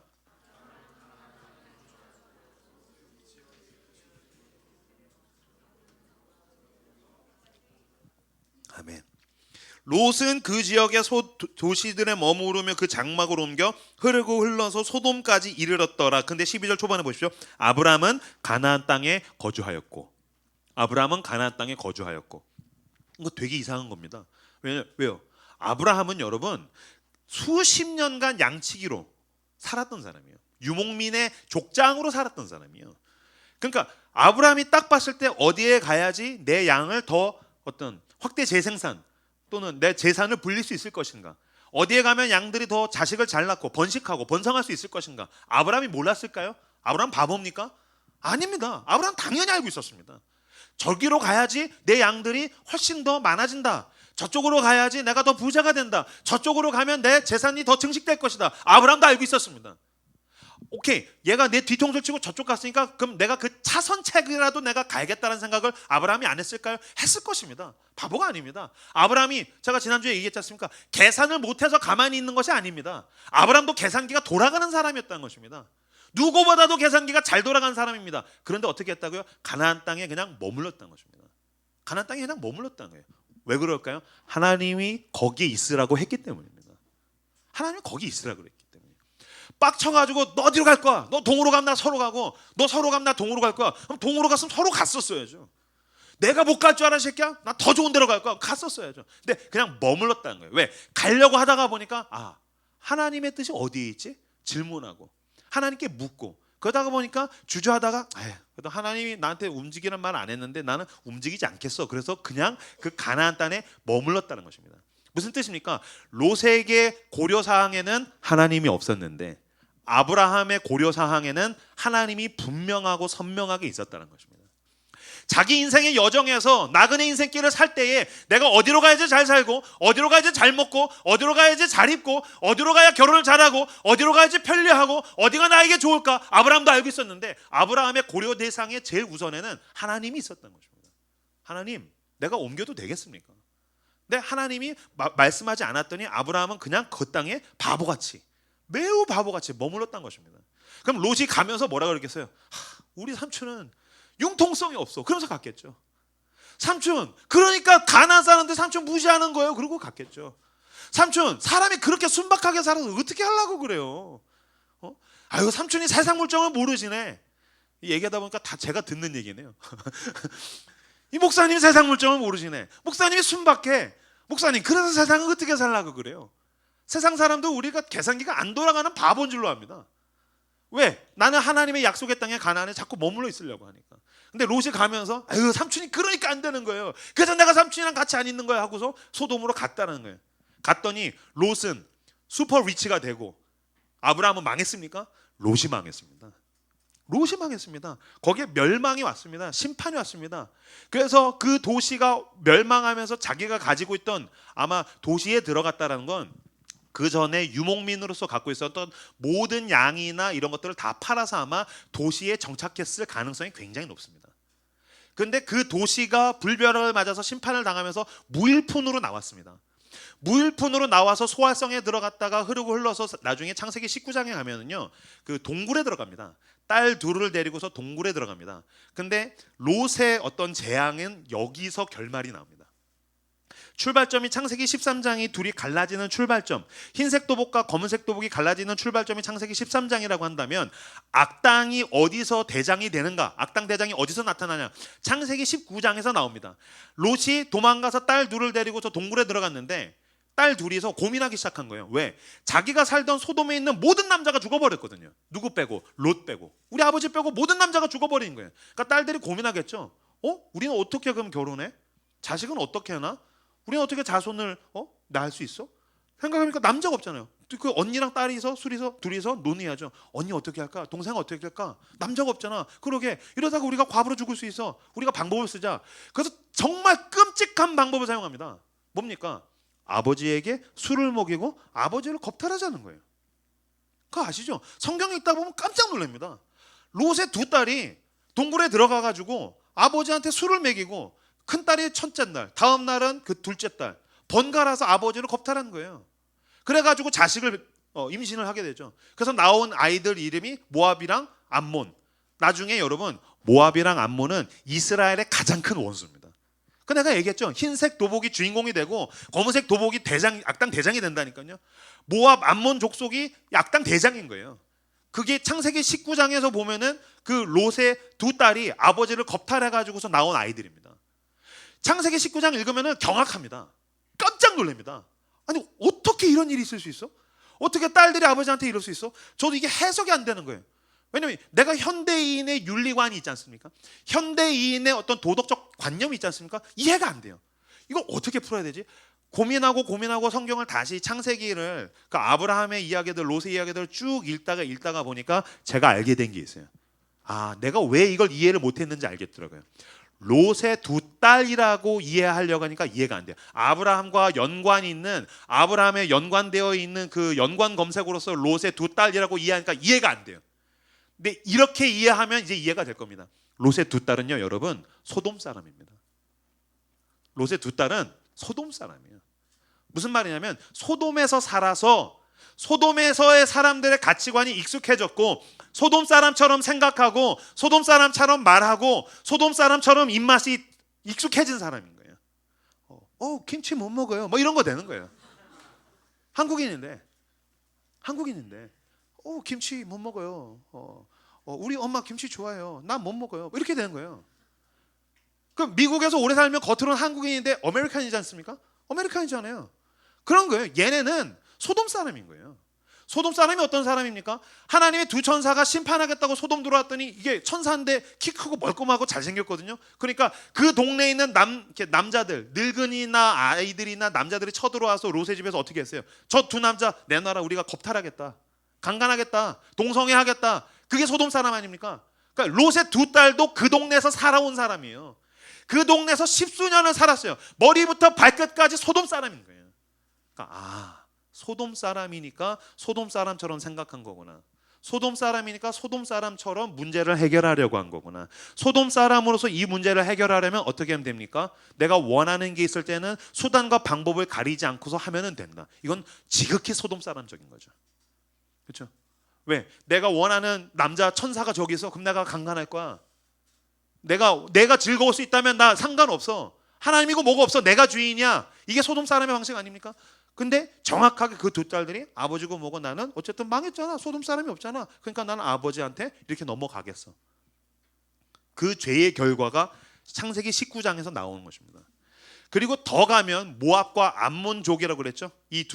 아멘. 롯은 그 지역의 도시들에 머무르며 그 장막으로 옮겨 흐르고 흘러서 소돔까지 이르렀더라. 근데 12절 초반에 보십시오. 아브라함은 가나안 땅에 거주하였고. 아브라함은 가나안 땅에 거주하였고. 이거 되게 이상한 겁니다. 왜요? 아브라함은 여러분 수십 년간 양치기로 살았던 사람이에요. 유목민의 족장으로 살았던 사람이에요. 그러니까 아브라함이 딱 봤을 때 어디에 가야지 내 양을 더 어떤 확대 재생산 또는 내 재산을 불릴 수 있을 것인가, 어디에 가면 양들이 더 자식을 잘 낳고 번식하고 번성할 수 있을 것인가, 아브라함이 몰랐을까요? 아브라함 바보입니까? 아닙니다. 아브라함 당연히 알고 있었습니다. 저기로 가야지 내 양들이 훨씬 더 많아진다. 저쪽으로 가야지 내가 더 부자가 된다. 저쪽으로 가면 내 재산이 더 증식될 것이다. 아브라함도 알고 있었습니다. 오케이, 얘가 내 뒤통수를 치고 저쪽 갔으니까 그럼 내가 그 차선책이라도 내가 가야겠다는 생각을 아브라함이 안 했을까요? 했을 것입니다. 바보가 아닙니다. 아브라함이 제가 지난주에 얘기했지 않습니까? 계산을 못해서 가만히 있는 것이 아닙니다. 아브라함도 계산기가 돌아가는 사람이었다는 것입니다. 누구보다도 계산기가 잘 돌아가는 사람입니다. 그런데 어떻게 했다고요? 가나안 땅에 그냥 머물렀다는 것입니다. 가나안 땅에 그냥 머물렀다는 거예요. 왜 그럴까요? 하나님이 거기에 있으라고 했기 때문입니다. 하나님이 거기 있으라고 했기 때문에. 빡쳐가지고 너 어디로 갈 거야? 너 동으로 가면 나 서로 가고, 너 서로 가면 나 동으로 갈 거야. 그럼 동으로 갔으면 서로 갔었어야죠. 내가 못 갈 줄 알아 새끼야? 나 더 좋은 데로 갈 거야. 갔었어야죠. 근데 그냥 머물렀다는 거예요. 왜? 가려고 하다가 보니까 하나님의 뜻이 어디에 있지? 질문하고 하나님께 묻고, 그러다가 보니까 주저하다가 그래도 하나님이 나한테 움직이는 말 안 했는데 나는 움직이지 않겠어. 그래서 그냥 그 가나안 땅에 머물렀다는 것입니다. 무슨 뜻입니까? 롯에게 고려사항에는 하나님이 없었는데 아브라함의 고려사항에는 하나님이 분명하고 선명하게 있었다는 것입니다. 자기 인생의 여정에서 나그네 인생길을 살 때에 내가 어디로 가야지 잘 살고, 어디로 가야지 잘 먹고, 어디로 가야지 잘 입고, 어디로 가야 결혼을 잘하고, 어디로 가야지 편리하고, 어디가 나에게 좋을까, 아브라함도 알고 있었는데 아브라함의 고려 대상의 제일 우선에는 하나님이 있었던 것입니다. 하나님, 내가 옮겨도 되겠습니까? 근데 하나님이 말씀하지 않았더니 아브라함은 그냥 그 땅에 바보같이, 매우 바보같이 머물렀던 것입니다. 그럼 롯이 가면서 뭐라 그랬겠어요? 우리 삼촌은 융통성이 없어. 그러면서 갔겠죠. 삼촌, 그러니까 가나안 사람들 삼촌 무시하는 거예요. 그러고 갔겠죠. 삼촌, 사람이 그렇게 순박하게 살아서 어떻게 하려고 그래요? 아유, 삼촌이 세상 물정을 모르시네. 얘기하다 보니까 다 제가 듣는 얘기네요. 이 목사님이 세상 물정을 모르시네. 목사님이 순박해. 목사님, 그래서 세상을 어떻게 살라고 그래요? 세상 사람도 우리가 계산기가 안 돌아가는 바보인 줄로 압니다. 왜? 나는 하나님의 약속의 땅에 가나안에 자꾸 머물러 있으려고 하니까. 근데 롯이 가면서 아유, 삼촌이 그러니까 안 되는 거예요. 그래서 내가 삼촌이랑 같이 안 있는 거야 하고서 소돔으로 갔다는 거예요. 갔더니 롯은 슈퍼 리치가 되고 아브라함은 망했습니까? 롯이 망했습니다. 롯이 망했습니다. 거기에 멸망이 왔습니다. 심판이 왔습니다. 그래서 그 도시가 멸망하면서 자기가 가지고 있던 아마 도시에 들어갔다라는 건 그 전에 유목민으로서 갖고 있었던 모든 양이나 이런 것들을 다 팔아서 아마 도시에 정착했을 가능성이 굉장히 높습니다. 그런데 그 도시가 불벼락을 맞아서 심판을 당하면서 무일푼으로 나왔습니다. 무일푼으로 나와서 소활성에 들어갔다가 흐르고 흘러서 나중에 창세기 19장에 가면은요, 그 동굴에 들어갑니다. 딸 둘을 데리고서 동굴에 들어갑니다. 근데 롯의 어떤 재앙은 여기서 결말이 나옵니다. 출발점이 창세기 13장이 둘이 갈라지는 출발점, 흰색 도복과 검은색 도복이 갈라지는 출발점이 창세기 13장이라고 한다면 악당이 어디서 대장이 되는가, 악당 대장이 어디서 나타나냐, 창세기 19장에서 나옵니다. 롯이 도망가서 딸 둘을 데리고서 동굴에 들어갔는데 딸 둘이서 고민하기 시작한 거예요. 왜? 자기가 살던 소돔에 있는 모든 남자가 죽어버렸거든요. 누구 빼고? 롯 빼고, 우리 아버지 빼고 모든 남자가 죽어버린 거예요. 그러니까 딸들이 고민하겠죠. 우리는 어떻게 그럼 결혼해? 자식은 어떻게 하나? 우리는 어떻게 자손을 낳을 수 있어? 생각해보니까 남자가 없잖아요. 그 언니랑 딸이서 둘이서 논의하죠. 언니 어떻게 할까? 동생 어떻게 할까? 남자가 없잖아. 그러게 이러다가 우리가 과부로 죽을 수 있어. 우리가 방법을 쓰자. 그래서 정말 끔찍한 방법을 사용합니다. 뭡니까? 아버지에게 술을 먹이고 아버지를 겁탈하자는 거예요. 그거 아시죠? 성경에 있다 보면 깜짝 놀랍니다. 롯의 두 딸이 동굴에 들어가가지고 아버지한테 술을 먹이고, 큰 딸이 첫째 날, 다음 날은 그 둘째 딸, 번갈아서 아버지를 겁탈한 거예요. 그래가지고 자식을 임신을 하게 되죠. 그래서 나온 아이들 이름이 모압이랑 암몬. 나중에 여러분, 모압이랑 암몬은 이스라엘의 가장 큰 원수입니다. 그 내가 얘기했죠. 흰색 도복이 주인공이 되고 검은색 도복이 악당 대장이 된다니까요. 모압 암몬 족속이 악당 대장인 거예요. 그게 창세기 19장에서 보면은 그 롯의 두 딸이 아버지를 겁탈해 가지고서 나온 아이들입니다. 창세기 19장 읽으면은 경악합니다. 깜짝 놀랍니다. 아니 어떻게 이런 일이 있을 수 있어? 어떻게 딸들이 아버지한테 이럴 수 있어? 저도 이게 해석이 안 되는 거예요. 왜냐면 내가 현대인의 윤리관이 있지 않습니까? 현대인의 어떤 도덕적 관념이 있지 않습니까? 이해가 안 돼요. 이걸 어떻게 풀어야 되지? 고민하고 성경을 다시 창세기를 그 아브라함의 이야기들, 롯의 이야기들을 쭉 읽다가 보니까 제가 알게 된 게 있어요. 아, 내가 왜 이걸 이해를 못했는지 알겠더라고요. 롯의 두 딸이라고 이해하려고 하니까 이해가 안 돼요. 아브라함과 연관이 있는, 아브라함에 연관되어 있는 그 연관 검색어로서 롯의 두 딸이라고 이해하니까 이해가 안 돼요. 근데 이렇게 이해하면 이제 이해가 될 겁니다. 롯의 두 딸은요, 여러분, 소돔 사람입니다. 롯의 두 딸은 소돔 사람이에요. 무슨 말이냐면 소돔에서 살아서 소돔에서의 사람들의 가치관이 익숙해졌고 소돔 사람처럼 생각하고 소돔 사람처럼 말하고 소돔 사람처럼 입맛이 익숙해진 사람인 거예요. 김치 못 먹어요. 뭐 이런 거 되는 거예요. 한국인인데 김치 못 먹어요. 우리 엄마 김치 좋아해요. 난 못 먹어요. 이렇게 되는 거예요. 그럼 미국에서 오래 살면 겉으로는 한국인인데 아메리칸이지 않습니까? 아메리칸이잖아요. 그런 거예요. 얘네는 소돔 사람인 거예요. 소돔 사람이 어떤 사람입니까? 하나님의 두 천사가 심판하겠다고 소돔 들어왔더니 이게 천사인데 키 크고 멀끔하고 잘생겼거든요. 그러니까 그 동네에 있는 남자들, 늙은이나 아이들이나 남자들이 쳐들어와서 롯의 집에서 어떻게 했어요? 저 두 남자 내놔라. 우리가 겁탈하겠다. 강간하겠다. 동성애하겠다. 그게 소돔 사람 아닙니까? 그러니까 롯의 두 딸도 그 동네에서 살아온 사람이에요. 그 동네에서 십수년을 살았어요. 머리부터 발끝까지 소돔 사람인 거예요. 그러니까 소돔 사람이니까 소돔 사람처럼 생각한 거구나. 소돔 사람이니까 소돔 사람처럼 문제를 해결하려고 한 거구나. 소돔 사람으로서 이 문제를 해결하려면 어떻게 하면 됩니까? 내가 원하는 게 있을 때는 수단과 방법을 가리지 않고서 하면 된다. 이건 지극히 소돔 사람적인 거죠. 그렇죠? 왜? 내가 원하는 남자 천사가 저기 있어. 그럼 내가 강간할 거야. 내가 즐거울 수 있다면 나 상관없어. 하나님이고 뭐가 없어. 내가 주인이야. 이게 소돔 사람의 방식 아닙니까? 근데 정확하게 그 두 딸들이 아버지고 뭐고 나는 어쨌든 망했잖아. 소돔 사람이 없잖아. 그러니까 나는 아버지한테 이렇게 넘어가겠어. 그 죄의 결과가 창세기 19장에서 나오는 것입니다. 그리고 더 가면 모압과 암몬족이라고 그랬죠. 이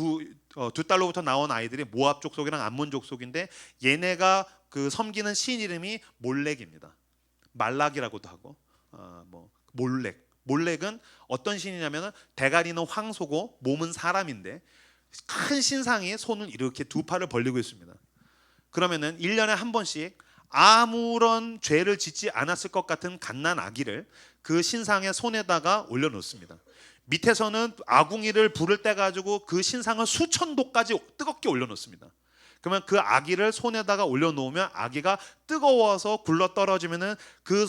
두 딸로부터 나온 아이들이 모압 족속이랑 암몬 족속인데 얘네가 그 섬기는 신 이름이 몰렉입니다. 말락이라고도 하고 몰렉은 어떤 신이냐면 대가리는 황소고 몸은 사람인데 큰 신상이 손을 이렇게 두 팔을 벌리고 있습니다. 그러면은 1년에 한 번씩 아무런 죄를 짓지 않았을 것 같은 갓난 아기를 그 신상의 손에다가 올려놓습니다. 밑에서는 아궁이를 불을 떼 가지고 그 신상을 수천 도까지 뜨겁게 올려놓습니다. 그러면 그 아기를 손에다가 올려놓으면 아기가 뜨거워서 굴러 떨어지면은 그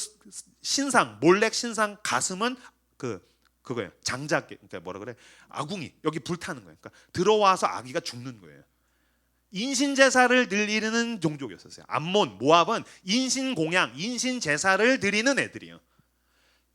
신상 몰렉 신상 가슴은 그거예요. 장작, 그러니까 뭐라 그래? 아궁이 여기 불타는 거예요. 그러니까 들어와서 아기가 죽는 거예요. 인신 제사를 드리는 종족이었어요. 암몬, 모압은 인신 공양, 인신 제사를 드리는 애들이에요.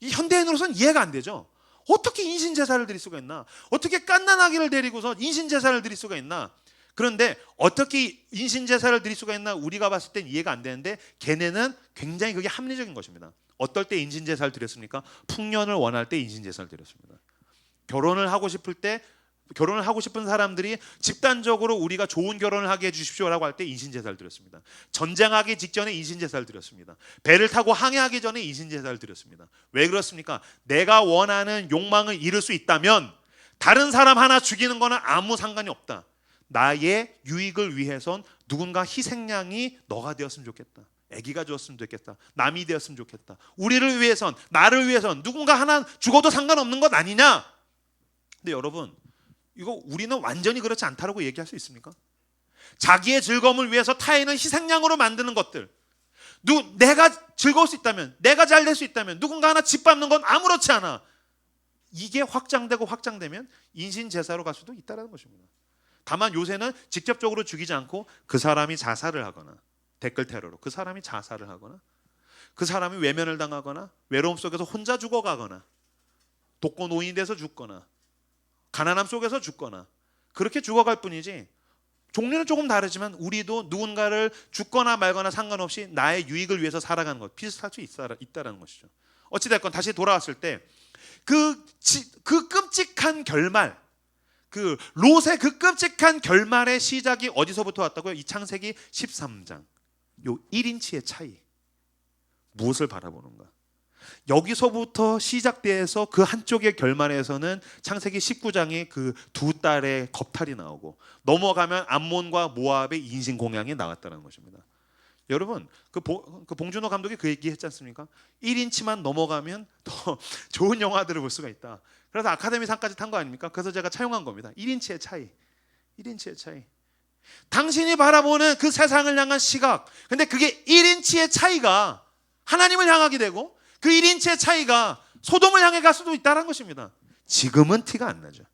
이 현대인으로서는 이해가 안 되죠. 어떻게 인신 제사를 드릴 수가 있나? 어떻게 갓난 아기를 데리고서 인신 제사를 드릴 수가 있나? 그런데 어떻게 인신 제사를 드릴 수가 있나? 우리가 봤을 땐 이해가 안 되는데 걔네는 굉장히 그게 합리적인 것입니다. 어떨 때 인신 제사를 드렸습니까? 풍년을 원할 때 인신 제사를 드렸습니다. 결혼을 하고 싶은 사람들이 집단적으로 우리가 좋은 결혼을 하게 해주십시오라고 할 때 인신제사를 드렸습니다. 전쟁하기 직전에 인신제사를 드렸습니다. 배를 타고 항해하기 전에 인신제사를 드렸습니다. 왜 그렇습니까? 내가 원하는 욕망을 이룰 수 있다면 다른 사람 하나 죽이는 거는 아무 상관이 없다. 나의 유익을 위해선 누군가 희생양이 너가 되었으면 좋겠다. 아기가 되었으면 좋겠다. 남이 되었으면 좋겠다. 우리를 위해선, 나를 위해선 누군가 하나 죽어도 상관없는 것 아니냐? 근데 여러분, 이거 우리는 완전히 그렇지 않다라고 얘기할 수 있습니까? 자기의 즐거움을 위해서 타인을 희생양으로 만드는 것들, 내가 즐거울 수 있다면, 내가 잘 될 수 있다면 누군가 하나 짓밟는 건 아무렇지 않아. 이게 확장되면 인신제사로 갈 수도 있다는 것입니다. 다만 요새는 직접적으로 죽이지 않고 그 사람이 자살을 하거나 댓글 테러로 그 사람이 자살을 하거나 그 사람이 외면을 당하거나 외로움 속에서 혼자 죽어가거나 독거노인이 돼서 죽거나 가난함 속에서 죽거나 그렇게 죽어갈 뿐이지, 종류는 조금 다르지만 우리도 누군가를 죽거나 말거나 상관없이 나의 유익을 위해서 살아가는 것 비슷할 수 있다라는 것이죠. 어찌됐건 다시 돌아왔을 때 그 끔찍한 결말, 그 롯의 그 끔찍한 결말의 시작이 어디서부터 왔다고요? 이 창세기 13장 요 1인치의 차이, 무엇을 바라보는가, 여기서부터 시작돼서 그 한쪽의 결말에서는 창세기 19장에 그 두 딸의 겁탈이 나오고 넘어가면 암몬과 모압의 인신공양이 나왔다는 것입니다. 여러분 그 봉준호 감독이 그 얘기 했지 않습니까? 1인치만 넘어가면 더 좋은 영화들을 볼 수가 있다. 그래서 아카데미상까지 탄 거 아닙니까? 그래서 제가 차용한 겁니다. 1인치의 차이. 1인치의 차이. 당신이 바라보는 그 세상을 향한 시각, 근데 그게 1인치의 차이가 하나님을 향하게 되고 그 1인치의 차이가 소돔을 향해 갈 수도 있다는 것입니다. 지금은 티가 안 나죠.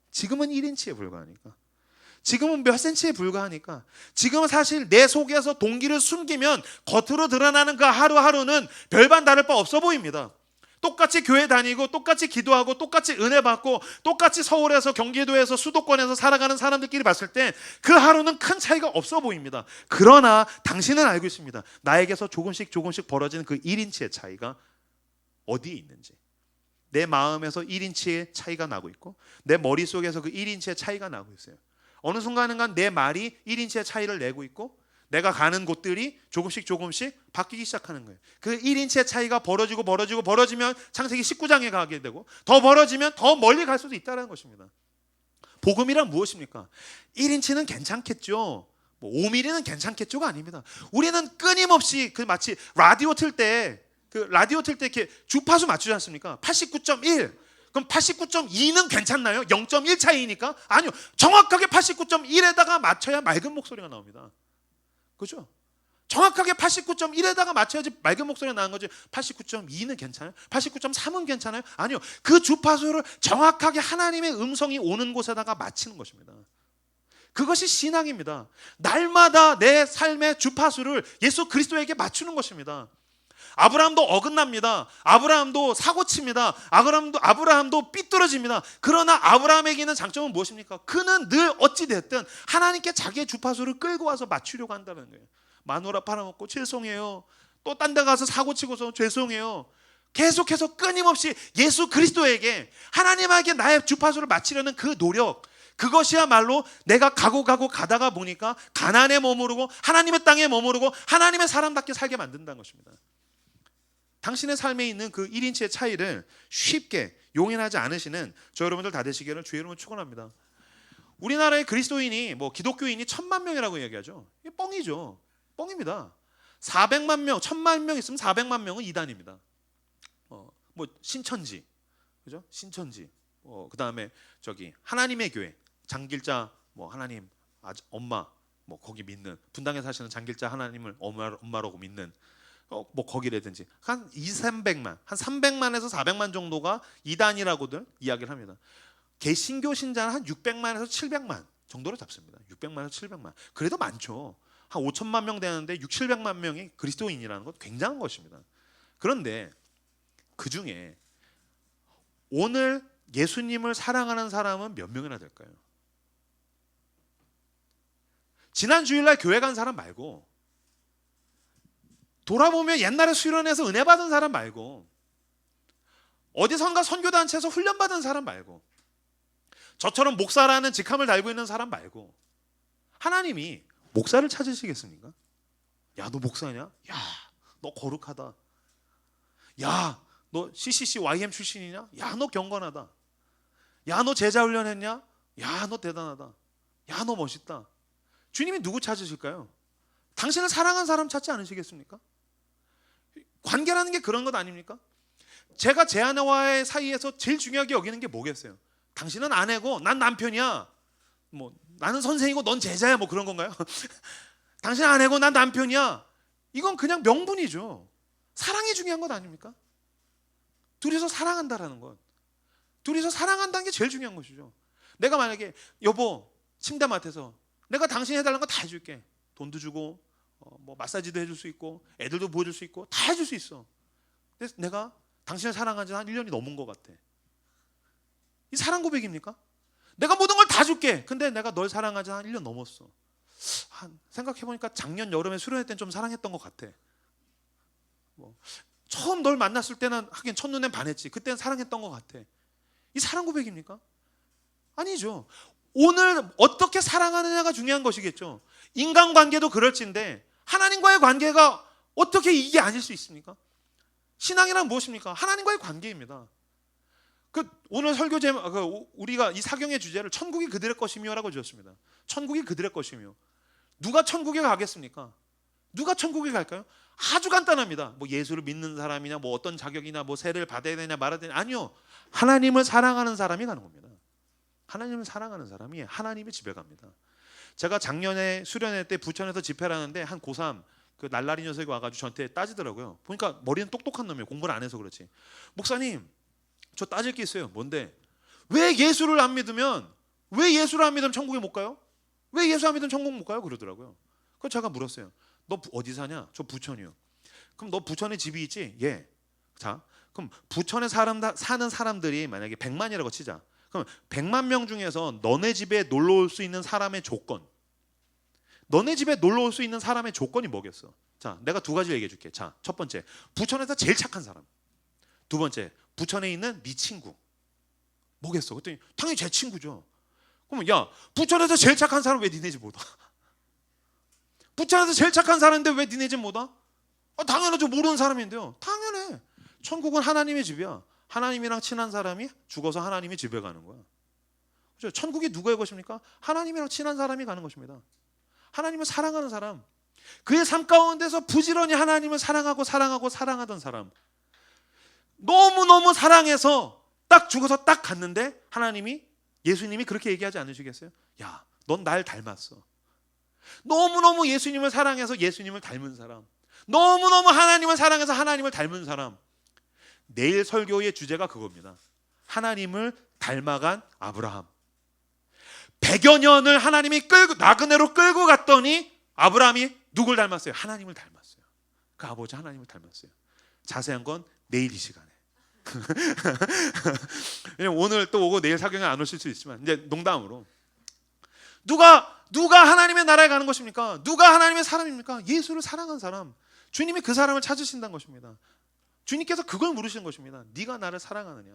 지금은 1인치에 불과하니까, 지금은 몇 센치에 불과하니까, 지금은 사실 내 속에서 동기를 숨기면 겉으로 드러나는 그 하루하루는 별반 다를 바 없어 보입니다. 똑같이 교회 다니고 똑같이 기도하고 똑같이 은혜 받고 똑같이 서울에서 경기도에서 수도권에서 살아가는 사람들끼리 봤을 때 그 하루는 큰 차이가 없어 보입니다. 그러나 당신은 알고 있습니다. 나에게서 조금씩 벌어지는 그 1인치의 차이가 어디에 있는지, 내 마음에서 1인치의 차이가 나고 있고 내 머릿속에서 그 1인치의 차이가 나고 있어요. 어느 순간은 내 말이 1인치의 차이를 내고 있고 내가 가는 곳들이 조금씩 바뀌기 시작하는 거예요. 그 1인치의 차이가 벌어지면 창세기 19장에 가게 되고 더 벌어지면 더 멀리 갈 수도 있다는 것입니다. 복음이란 무엇입니까? 1인치는 괜찮겠죠, 뭐 5mm는 괜찮겠죠가 아닙니다. 우리는 끊임없이 그 마치 라디오 틀 때 이렇게 주파수 맞추지 않습니까? 89.1. 그럼 89.2는 괜찮나요? 0.1 차이니까? 아니요. 정확하게 89.1에다가 맞춰야 맑은 목소리가 나옵니다. 그죠? 정확하게 89.1에다가 맞춰야지 맑은 목소리가 나는 거지. 89.2는 괜찮아요? 89.3은 괜찮아요? 아니요. 그 주파수를 정확하게 하나님의 음성이 오는 곳에다가 맞추는 것입니다. 그것이 신앙입니다. 날마다 내 삶의 주파수를 예수 그리스도에게 맞추는 것입니다. 아브라함도 어긋납니다. 아브라함도 사고칩니다. 아브라함도 삐뚤어집니다. 그러나 아브라함에게 있는 장점은 무엇입니까? 그는 늘 어찌됐든 하나님께 자기의 주파수를 끌고 와서 맞추려고 한다는 거예요. 마누라 팔아먹고 죄송해요. 또 딴 데 가서 사고치고서 죄송해요. 계속해서 끊임없이 예수 그리스도에게, 하나님에게 나의 주파수를 맞추려는 그 노력, 그것이야말로 내가 가다가 보니까 가나안에 머무르고 하나님의 땅에 머무르고 하나님의 사람답게 살게 만든다는 것입니다. 당신의 삶에 있는 그 1인치의 차이를 쉽게 용인하지 않으시는 저 여러분들 다 되시기를 주의 이름으로 축원합니다. 우리나라의 그리스도인이 기독교인이 1000만 명이라고 얘기하죠. 이게 뻥이죠. 뻥입니다. 400만 명, 1000만 명 있으면 400만 명은 이단입니다. 신천지, 그죠? 신천지. 그다음에 하나님의 교회, 장길자 하나님 엄마 거기 믿는, 분당에 사시는 장길자 하나님을 엄마라고 믿는 거기라든지 한 200~300만, 한 300만에서 400만 정도가 이단이라고들 이야기를 합니다. 개신교 신자는 한 600만에서 700만 정도로 잡습니다. 600만에서 700만. 그래도 많죠. 한 5천만 명 되는데 600~700만 명이 그리스도인이라는 것 굉장한 것입니다. 그런데 그 중에 오늘 예수님을 사랑하는 사람은 몇 명이나 될까요? 지난 주일날 교회 간 사람 말고, 돌아보면 옛날에 수련회에서 은혜 받은 사람 말고, 어디선가 선교단체에서 훈련받은 사람 말고, 저처럼 목사라는 직함을 달고 있는 사람 말고, 하나님이 목사를 찾으시겠습니까? 야, 너 목사냐? 야, 너 거룩하다. 야, 너 CCC YM 출신이냐? 야, 너 경건하다. 야, 너 제자 훈련했냐? 야, 너 대단하다. 야, 너 멋있다. 주님이 누구 찾으실까요? 당신을 사랑한 사람 찾지 않으시겠습니까? 관계라는 게 그런 것 아닙니까? 제가 제 아내와의 사이에서 제일 중요하게 여기는 게 뭐겠어요? 당신은 아내고 난 남편이야. 나는 선생이고 넌 제자야. 그런 건가요? 당신 아내고 난 남편이야. 이건 그냥 명분이죠. 사랑이 중요한 것 아닙니까? 둘이서 사랑한다라는 것. 둘이서 사랑한다는 게 제일 중요한 것이죠. 내가 만약에 여보 침대맡에서 내가 당신이 해달라는 거 다 해줄게. 돈도 주고 마사지도 해줄 수 있고 애들도 보여줄 수 있고 다 해줄 수 있어. 근데 내가 당신을 사랑한 지 한 1년이 넘은 것 같아. 이 사랑 고백입니까? 내가 모든 걸 다 줄게. 근데 내가 널 사랑하지 한 1년 넘었어. 생각해보니까 작년 여름에 수련회 때는 좀 사랑했던 것 같아. 처음 널 만났을 때는 하긴 첫눈엔 반했지. 그때는 사랑했던 것 같아. 이 사랑 고백입니까? 아니죠. 오늘 어떻게 사랑하느냐가 중요한 것이겠죠. 인간관계도 그럴진데 하나님과의 관계가 어떻게 이게 아닐 수 있습니까? 신앙이란 무엇입니까? 하나님과의 관계입니다. 오늘 설교 제목, 우리가 이 사경의 주제를 천국이 그들의 것이며라고 지었습니다. 천국이 그들의 것이며. 누가 천국에 가겠습니까? 누가 천국에 갈까요? 아주 간단합니다. 예수를 믿는 사람이냐, 어떤 자격이나 세례를 받아야 되냐 말아야 되냐, 아니요. 하나님을 사랑하는 사람이 가는 겁니다. 하나님을 사랑하는 사람이 하나님의 집에 갑니다. 제가 작년에 수련회 때 부천에서 집회를 하는데 한 고3 그 날라리 녀석이 와가지고 저한테 따지더라고요. 보니까 머리는 똑똑한 놈이에요. 공부를 안 해서 그렇지. 목사님, 저 따질 게 있어요. 뭔데? 왜 예수를 안 믿으면 천국에 못 가요? 왜 예수 안 믿으면 천국 못 가요? 그러더라고요. 그래서 제가 물었어요. 너 어디 사냐? 저 부천이요. 그럼 너 부천에 집이 있지? 예. 자, 그럼 부천에 사는 사람들이 만약에 100만이라고 치자. 그럼 100만 명 중에서 너네 집에 놀러 올 수 있는 사람의 조건, 너네 집에 놀러 올 수 있는 사람의 조건이 뭐겠어? 자, 내가 두 가지 얘기해 줄게. 자, 첫 번째, 부천에서 제일 착한 사람. 두 번째, 부천에 있는 네 친구. 뭐겠어? 그랬더니 당연히 제 친구죠. 그러면 야, 부천에서 제일 착한 사람 왜 니네 집 못 와? 부천에서 제일 착한 사람인데 왜 니네 집 못 와? 당연하죠. 모르는 사람인데요. 당연해. 천국은 하나님의 집이야. 하나님이랑 친한 사람이 죽어서 하나님의 집에 가는 거야. 그렇죠? 천국이 누구의 것입니까? 하나님이랑 친한 사람이 가는 것입니다. 하나님을 사랑하는 사람, 그의 삶 가운데서 부지런히 하나님을 사랑하던 사람, 너무너무 사랑해서 딱 죽어서 딱 갔는데 예수님이 그렇게 얘기하지 않으시겠어요? 야, 넌 날 닮았어. 너무너무 예수님을 사랑해서 예수님을 닮은 사람, 너무너무 하나님을 사랑해서 하나님을 닮은 사람. 내일 설교의 주제가 그겁니다. 하나님을 닮아간 아브라함. 100여 년을 하나님이 나그네로 끌고 갔더니 아브라함이 누굴 닮았어요? 하나님을 닮았어요. 그 아버지 하나님을 닮았어요. 자세한 건 내일 이 시간에. 오늘 또 오고 내일 사경에 안 오실 수 있지만 이제 농담으로, 누가 하나님의 나라에 가는 것입니까? 누가 하나님의 사람입니까? 예수를 사랑한 사람. 주님이 그 사람을 찾으신다는 것입니다. 주님께서 그걸 물으시는 것입니다. 네가 나를 사랑하느냐?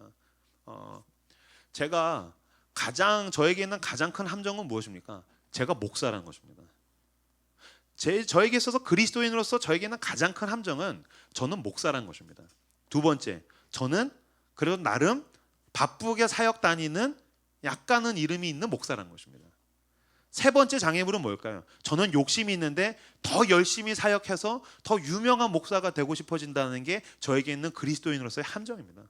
제가 저에게 있는 가장 큰 함정은 무엇입니까? 제가 목사라는 것입니다. 저에게 있어서 그리스도인으로서 저에게 있는 가장 큰 함정은 저는 목사라는 것입니다. 두 번째, 저는 그래도 나름 바쁘게 사역 다니는 약간은 이름이 있는 목사라는 것입니다. 세 번째 장애물은 뭘까요? 저는 욕심이 있는데 더 열심히 사역해서 더 유명한 목사가 되고 싶어진다는 게 저에게 있는 그리스도인으로서의 함정입니다.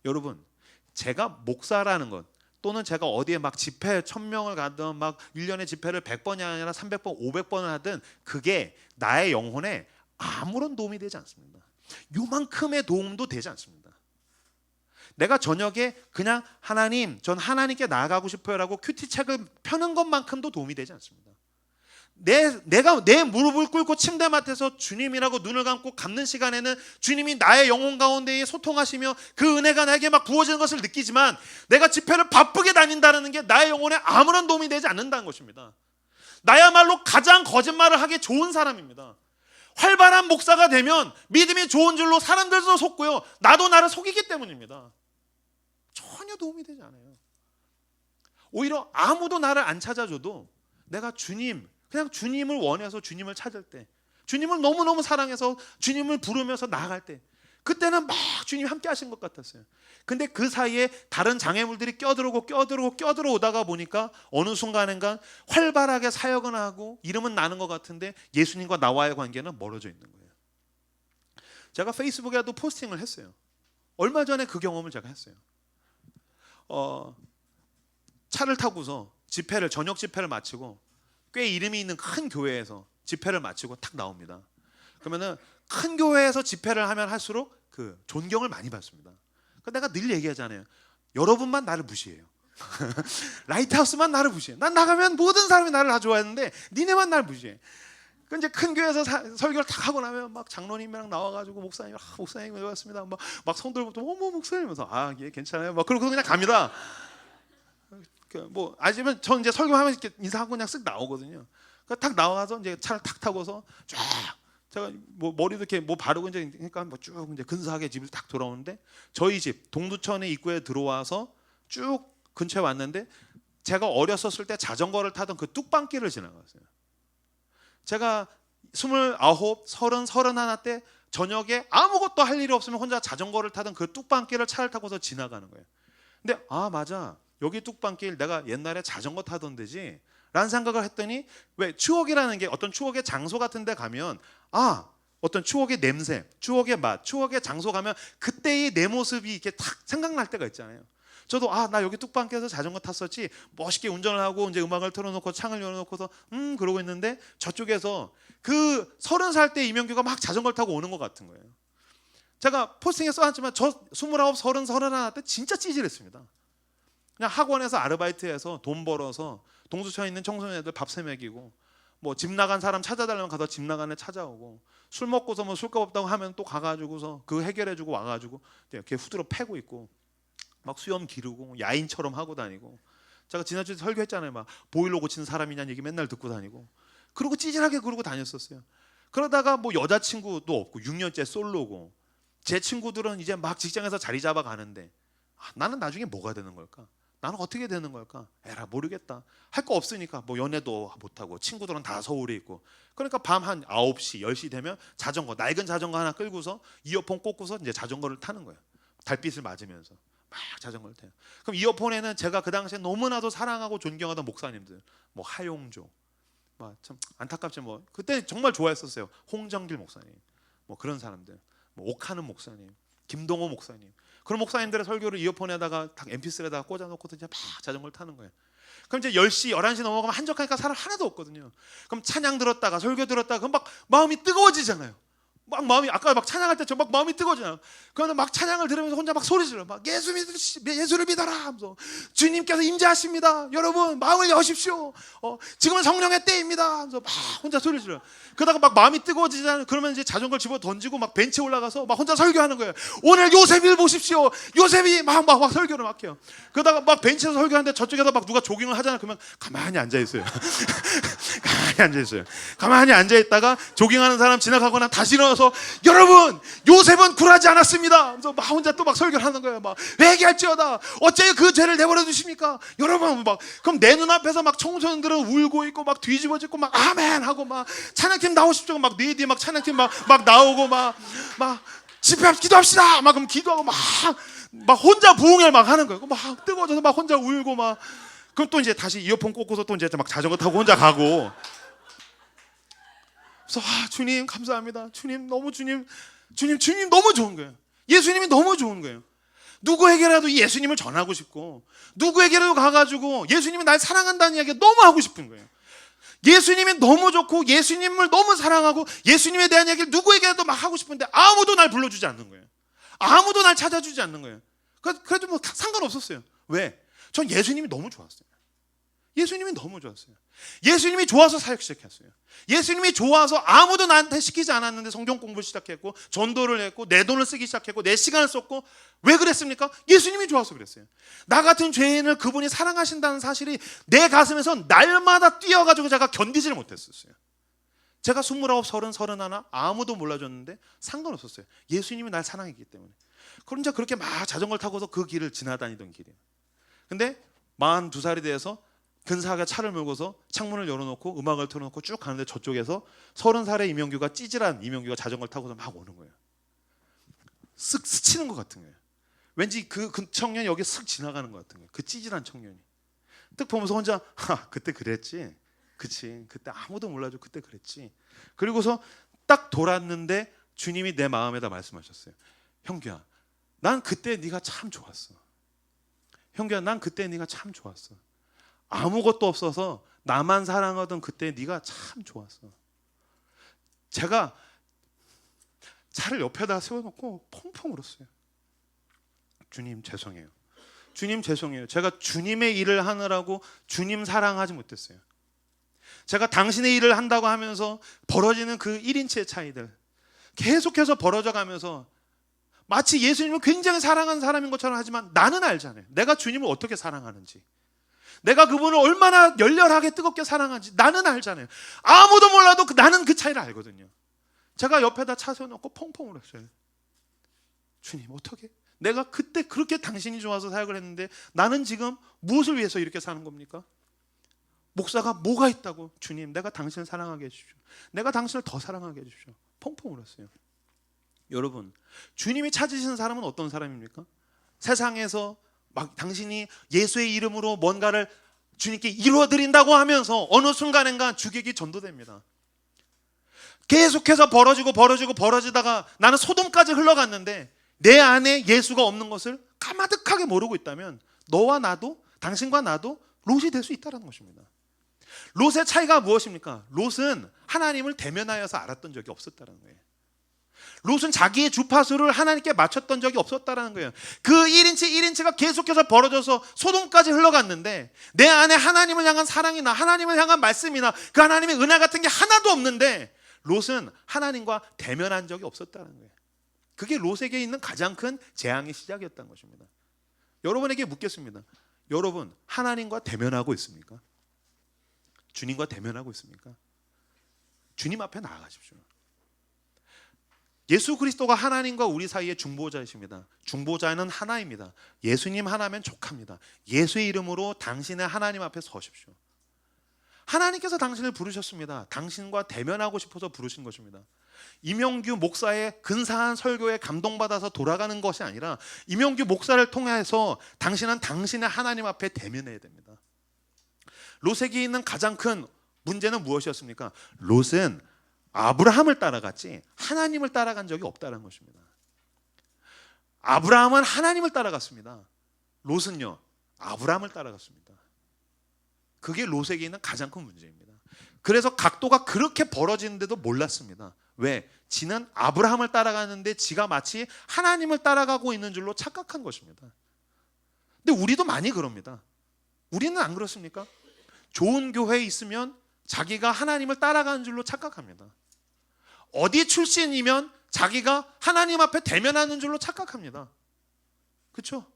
여러분, 제가 목사라는 것, 또는 제가 어디에 집회 1000명을 가든 1년에 집회를 100번이 아니라 300번, 500번을 하든 그게 나의 영혼에 아무런 도움이 되지 않습니다. 요만큼의 도움도 되지 않습니다. 내가 저녁에 그냥 하나님, 전 하나님께 나아가고 싶어요 라고 큐티책을 펴는 것만큼도 도움이 되지 않습니다. 내가 내 무릎을 꿇고 침대 맡에서 주님이라고 눈을 감고 감는 시간에는 주님이 나의 영혼 가운데 소통하시며 그 은혜가 나에게 부어지는 것을 느끼지만, 내가 집회를 바쁘게 다닌다는 게 나의 영혼에 아무런 도움이 되지 않는다는 것입니다. 나야말로 가장 거짓말을 하기 좋은 사람입니다. 활발한 목사가 되면 믿음이 좋은 줄로 사람들도 속고요, 나도 나를 속이기 때문입니다. 전혀 도움이 되지 않아요. 오히려 아무도 나를 안 찾아줘도 내가 그냥 주님을 원해서 주님을 찾을 때, 주님을 너무너무 사랑해서 주님을 부르면서 나아갈 때, 그때는 주님이 함께 하신 것 같았어요. 근데 그 사이에 다른 장애물들이 껴들어오다가 보니까 어느 순간인가 활발하게 사역은 하고 이름은 나는 것 같은데 예수님과 나와의 관계는 멀어져 있는 거예요. 제가 페이스북에도 포스팅을 했어요. 얼마 전에 그 경험을 제가 했어요. 차를 타고서 저녁 집회를 마치고 꽤 이름이 있는 큰 교회에서 집회를 마치고 탁 나옵니다. 그러면은 큰 교회에서 집회를 하면 할수록 그 존경을 많이 받습니다. 내가 늘 얘기하잖아요. 여러분만 나를 무시해요. 라이트하우스만 나를 무시해. 난 나가면 모든 사람이 나를 다 좋아하는데 니네만 나를 무시해. 그 이제 큰 교회에서 설교를 딱 하고 나면 막 장로님이랑 나와가지고 목사님, 목사님 왔습니다. 막 손들부터 어머 목사님면서 예 괜찮아요. 막 그러고 그냥 갑니다. 뭐 아니면 전 이제 설교하면 이렇게 인사하고 그냥 쓱 나오거든요. 딱 나와서 이제 차를 탁 타고서 쫙 제가 뭐 머리도 이렇게 뭐 바르고 이제 그러니까 뭐 쭉 이제 근사하게 집을 딱 돌아오는데 저희 집 동두천의 입구에 들어와서 쭉 근처에 왔는데 제가 어렸었을 때 자전거를 타던 그 뚝방길을 지나갔어요. 제가 29, 30, 31 때 저녁에 아무것도 할 일이 없으면 혼자 자전거를 타던 그 뚝방길을 차를 타고서 지나가는 거예요. 근데 맞아, 여기 뚝방길 내가 옛날에 자전거 타던 데지 라는 생각을 했더니, 왜 추억이라는 게 어떤 추억의 장소 같은 데 가면 어떤 추억의 냄새, 추억의 맛, 추억의 장소 가면 그때의 내 모습이 이렇게 탁 생각날 때가 있잖아요. 저도 나 여기 뚝방길에서 자전거 탔었지, 멋있게 운전을 하고 이제 음악을 틀어놓고 창을 열어놓고서 그러고 있는데 저쪽에서 그 30살 때 이명규가 막 자전거를 타고 오는 것 같은 거예요. 제가 포스팅에 써놨지만 저 29, 30, 31 때 진짜 찌질했습니다. 그냥 학원에서 아르바이트해서 돈 벌어서 동두천에 있는 청소년애들 밥 세 먹이고, 뭐 집 나간 사람 찾아달라면 가서 집 나간 애 찾아오고, 술 먹고서 뭐 술값 없다고 하면 또 가가지고서 그거 해결해주고 와가지고 이렇게 후드로 패고 있고, 막 수염 기르고 야인처럼 하고 다니고, 제가 지난주에 설교했잖아요. 막 보일러 고치는 사람이냐는 얘기 맨날 듣고 다니고, 그러고 찌질하게 그러고 다녔었어요. 그러다가 뭐 여자친구도 없고 6년째 솔로고, 제 친구들은 이제 막 직장에서 자리 잡아 가는데 나는 나중에 뭐가 되는 걸까? 나는 어떻게 되는 걸까? 에라 모르겠다. 할 거 없으니까 뭐 연애도 못하고, 친구들은 다 서울에 있고, 그러니까 밤 한 9시, 10시 되면 자전거, 낡은 자전거 하나 끌고서 이어폰 꽂고서 이제 자전거를 타는 거예요. 달빛을 맞으면서 막 자전거를 타요. 그럼 이어폰에는 제가 그 당시에 너무나도 사랑하고 존경하던 목사님들, 뭐 하용조, 참 안타깝지 뭐 그때 정말 좋아했었어요. 홍정길 목사님, 뭐 그런 사람들, 뭐 옥하는 목사님, 김동호 목사님, 그런 목사님들의 설교를 이어폰에다가 딱 MP3에다가 꽂아놓고 이제 막 자전거를 타는 거예요. 그럼 이제 10시, 11시 넘어가면 한적하니까 사람 하나도 없거든요. 그럼 찬양 들었다가 설교 들었다가 그럼 막 마음이 뜨거워지잖아요. 막 마음이, 아까 막 찬양할 때 저 막 마음이 뜨거워지잖아요. 그러면 막 찬양을 들으면서 혼자 막 소리 질러, 막 예수를 믿어라 하면서, 주님께서 임재하십니다, 여러분 마음을 여십시오, 지금은 성령의 때입니다 하면서 막 혼자 소리 질러. 그러다가 막 마음이 뜨거워지잖아요. 그러면 이제 자전거를 집어 던지고 막 벤치에 올라가서 막 혼자 설교하는 거예요. 오늘 요셉을 보십시오. 요셉이 막 설교를 막 해요. 그러다가 막 벤치에서 설교하는데 저쪽에서 막 누가 조깅을 하잖아요. 그러면 가만히 앉아 있어요. 가만히 앉아 있어요. 가만히 앉아 있다가 조깅하는 사람 지나가거나 다시 일어나서, 여러분 요셉은 굴하지 않았습니다 그래서 막 혼자 또 막 설교를 하는 거예요. 막 회개할지어다 어째 그 죄를 내버려 두십니까 여러분. 막 그럼 내 눈앞에서 막 청소년들은 울고 있고 막 뒤집어지고 막 아멘 하고, 막 찬양팀 나오십시오, 막 네 뒤에 막 찬양팀 막 나오고, 막 집회 기도합시다 막 그럼 기도하고 막 혼자 부흥을 막 하는 거예요. 막 뜨거워져서 막 혼자 울고, 막 그럼 또 이제 다시 이어폰 꽂고서 또 이제 막 자전거 타고 혼자 가고. 그래서 주님 감사합니다. 주님 너무 주님 너무 좋은 거예요. 예수님이 너무 좋은 거예요. 누구에게라도 예수님을 전하고 싶고, 누구에게라도 가가지고 예수님이 날 사랑한다는 이야기가 너무 하고 싶은 거예요. 예수님이 너무 좋고 예수님을 너무 사랑하고 예수님에 대한 이야기를 누구에게라도 막 하고 싶은데 아무도 날 불러주지 않는 거예요. 아무도 날 찾아주지 않는 거예요. 그래도 뭐 상관없었어요. 왜? 전 예수님이 너무 좋았어요. 예수님이 너무 좋았어요. 예수님이 좋아서 사역 시작했어요. 예수님이 좋아서 아무도 나한테 시키지 않았는데 성경 공부를 시작했고, 전도를 했고, 내 돈을 쓰기 시작했고, 내 시간을 썼고. 왜 그랬습니까? 예수님이 좋아서 그랬어요. 나 같은 죄인을 그분이 사랑하신다는 사실이 내 가슴에서 날마다 뛰어가지고 제가 견디지를 못했었어요. 제가 29, 30, 31 아무도 몰라줬는데 상관없었어요. 예수님이 날 사랑했기 때문에. 그럼 이제 그렇게 막 자전거를 타고서 그 길을 지나다니던 길이에요. 근데 42살이 돼서 근사하게 차를 몰고서 창문을 열어놓고 음악을 틀어놓고 쭉 가는데 저쪽에서 30살의 이명규가, 찌질한 이명규가 자전거를 타고서 막 오는 거예요. 쓱 스치는 것 같은 거예요. 왠지 그 청년이 여기 쓱 지나가는 것 같은 거예요. 그 찌질한 청년이 딱 보면서 혼자 그때 그랬지, 그치, 그때 아무도 몰라줘, 그때 그랬지. 그리고서 딱 돌았는데 주님이 내 마음에다 말씀하셨어요. 형규야, 난 그때 네가 참 좋았어. 형규야, 난 그때 네가 참 좋았어. 아무것도 없어서 나만 사랑하던 그때 네가 참 좋았어. 제가 차를 옆에다 세워놓고 펑펑 울었어요. 주님 죄송해요. 주님 죄송해요. 제가 주님의 일을 하느라고 주님 사랑하지 못했어요. 제가 당신의 일을 한다고 하면서 벌어지는 그 1인치의 차이들 계속해서 벌어져 가면서 마치 예수님을 굉장히 사랑하는 사람인 것처럼 하지만 나는 알잖아요. 내가 주님을 어떻게 사랑하는지, 내가 그분을 얼마나 열렬하게 뜨겁게 사랑하는지 나는 알잖아요. 아무도 몰라도 나는 그 차이를 알거든요. 제가 옆에다 차 세워놓고 펑펑 울었어요. 주님 어떻게? 내가 그때 그렇게 당신이 좋아서 사역을 했는데 나는 지금 무엇을 위해서 이렇게 사는 겁니까? 목사가 뭐가 있다고? 주님 내가 당신을 사랑하게 해주십시오. 내가 당신을 더 사랑하게 해주십시오. 펑펑 울었어요. 여러분, 주님이 찾으시는 사람은 어떤 사람입니까? 세상에서 막 당신이 예수의 이름으로 뭔가를 주님께 이루어드린다고 하면서 어느 순간인가 주객이 전도됩니다. 계속해서 벌어지다가 나는 소돔까지 흘러갔는데 내 안에 예수가 없는 것을 까마득하게 모르고 있다면 너와 나도, 당신과 나도 롯이 될 수 있다는 것입니다. 롯의 차이가 무엇입니까? 롯은 하나님을 대면하여서 알았던 적이 없었다는 거예요. 롯은 자기의 주파수를 하나님께 맞췄던 적이 없었다는 거예요. 그 1인치가 계속해서 벌어져서 소돔까지 흘러갔는데 내 안에 하나님을 향한 사랑이나 하나님을 향한 말씀이나 그 하나님의 은혜 같은 게 하나도 없는데 롯은 하나님과 대면한 적이 없었다는 거예요. 그게 롯에게 있는 가장 큰 재앙의 시작이었던 것입니다. 여러분에게 묻겠습니다. 여러분 하나님과 대면하고 있습니까? 주님과 대면하고 있습니까? 주님 앞에 나아가십시오. 예수 그리스도가 하나님과 우리 사이의 중보자이십니다. 중보자는 하나입니다. 예수님 하나면 족합니다. 예수의 이름으로 당신의 하나님 앞에 서십시오. 하나님께서 당신을 부르셨습니다. 당신과 대면하고 싶어서 부르신 것입니다. 이명규 목사의 근사한 설교에 감동받아서 돌아가는 것이 아니라 이명규 목사를 통해서 당신은 당신의 하나님 앞에 대면해야 됩니다. 롯에게 있는 가장 큰 문제는 무엇이었습니까? 롯은 아브라함을 따라갔지 하나님을 따라간 적이 없다는 것입니다. 아브라함은 하나님을 따라갔습니다. 롯은요 아브라함을 따라갔습니다. 그게 롯에게 있는 가장 큰 문제입니다. 그래서 각도가 그렇게 벌어지는데도 몰랐습니다. 왜? 지는 아브라함을 따라가는데 지가 마치 하나님을 따라가고 있는 줄로 착각한 것입니다. 근데 우리도 많이 그럽니다. 우리는 안 그렇습니까? 좋은 교회에 있으면 자기가 하나님을 따라가는 줄로 착각합니다. 어디 출신이면 자기가 하나님 앞에 대면하는 줄로 착각합니다. 그렇죠?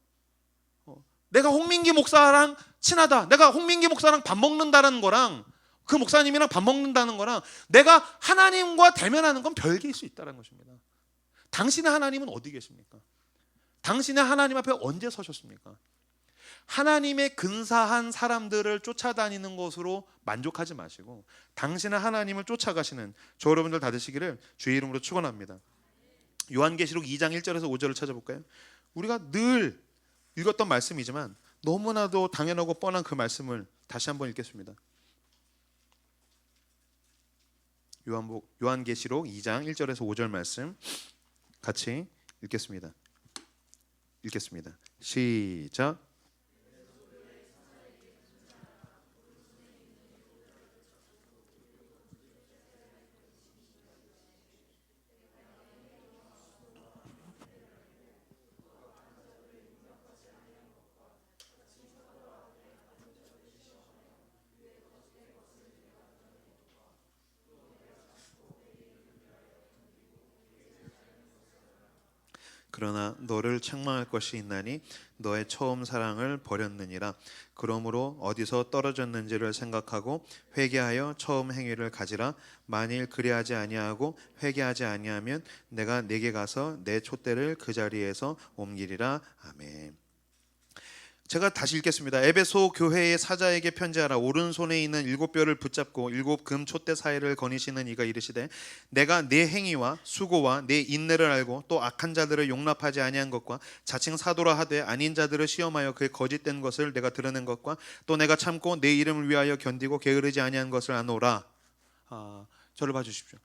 내가 홍민기 목사랑 친하다, 내가 홍민기 목사랑 밥 먹는다는 거랑 그 목사님이랑 밥 먹는다는 거랑 내가 하나님과 대면하는 건 별개일 수 있다는 것입니다. 당신의 하나님은 어디 계십니까? 당신의 하나님 앞에 언제 서셨습니까? 하나님의 근사한 사람들을 쫓아다니는 것으로 만족하지 마시고 당신의 하나님을 쫓아가시는 저 여러분들 다 되시기를 주의 이름으로 축원합니다. 요한계시록 2장 1절에서 5절을 찾아볼까요? 우리가 늘 읽었던 말씀이지만 너무나도 당연하고 뻔한 그 말씀을 다시 한번 읽겠습니다. 요한계시록 2장 1절에서 5절 말씀 같이 읽겠습니다. 시작. 그러나 너를 책망할 것이 있나니 너의 처음 사랑을 버렸느니라. 그러므로 어디서 떨어졌는지를 생각하고 회개하여 처음 행위를 가지라. 만일 그리하지 아니하고 회개하지 아니하면 내가 네게 가서 내 촛대를 그 자리에서 옮기리라. 아멘. 제가 다시 읽겠습니다. 에베소 교회의 사자에게 편지하라. 오른손에 있는 7뼈를 붙잡고 7금 촛대 사이를 거니시는 이가 이르시되 내가 네 행위와 수고와 네 인내를 알고 또 악한 자들을 용납하지 아니한 것과 자칭 사도라 하되 아닌 자들을 시험하여 그의 거짓된 것을 내가 드러낸 것과 또 내가 참고 내 이름을 위하여 견디고 게으르지 아니한 것을 아노라. 저를 봐주십시오.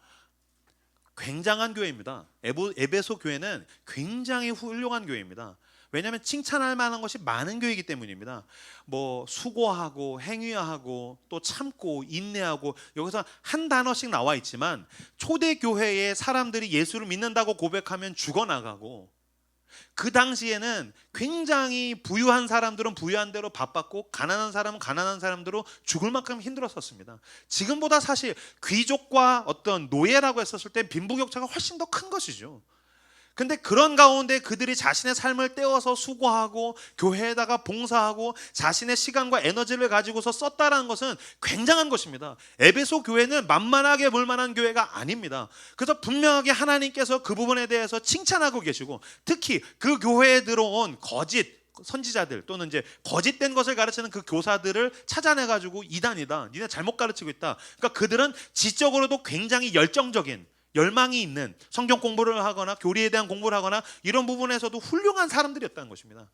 굉장한 교회입니다. 에베소 교회는 굉장히 훌륭한 교회입니다. 왜냐하면 칭찬할 만한 것이 많은 교회이기 때문입니다. 뭐 수고하고 행위하고 또 참고 인내하고 여기서 한 단어씩 나와 있지만 초대 교회의 사람들이 예수를 믿는다고 고백하면 죽어나가고 그 당시에는 굉장히 부유한 사람들은 부유한 대로 바빴고 가난한 사람은 가난한 사람대로 죽을 만큼 힘들었었습니다. 지금보다 사실 귀족과 어떤 노예라고 했었을 때 빈부격차가 훨씬 더 큰 것이죠. 근데 그런 가운데 그들이 자신의 삶을 떼어서 수고하고 교회에다가 봉사하고 자신의 시간과 에너지를 가지고서 썼다라는 것은 굉장한 것입니다. 에베소 교회는 만만하게 볼 만한 교회가 아닙니다. 그래서 분명하게 하나님께서 그 부분에 대해서 칭찬하고 계시고, 특히 그 교회에 들어온 거짓 선지자들 또는 이제 거짓된 것을 가르치는 그 교사들을 찾아내 가지고 이단이다, 니네 잘못 가르치고 있다. 그러니까 그들은 지적으로도 굉장히 열정적인, 열망이 있는, 성경 공부를 하거나 교리에 대한 공부를 하거나 이런 부분에서도 훌륭한 사람들이었다는 것입니다.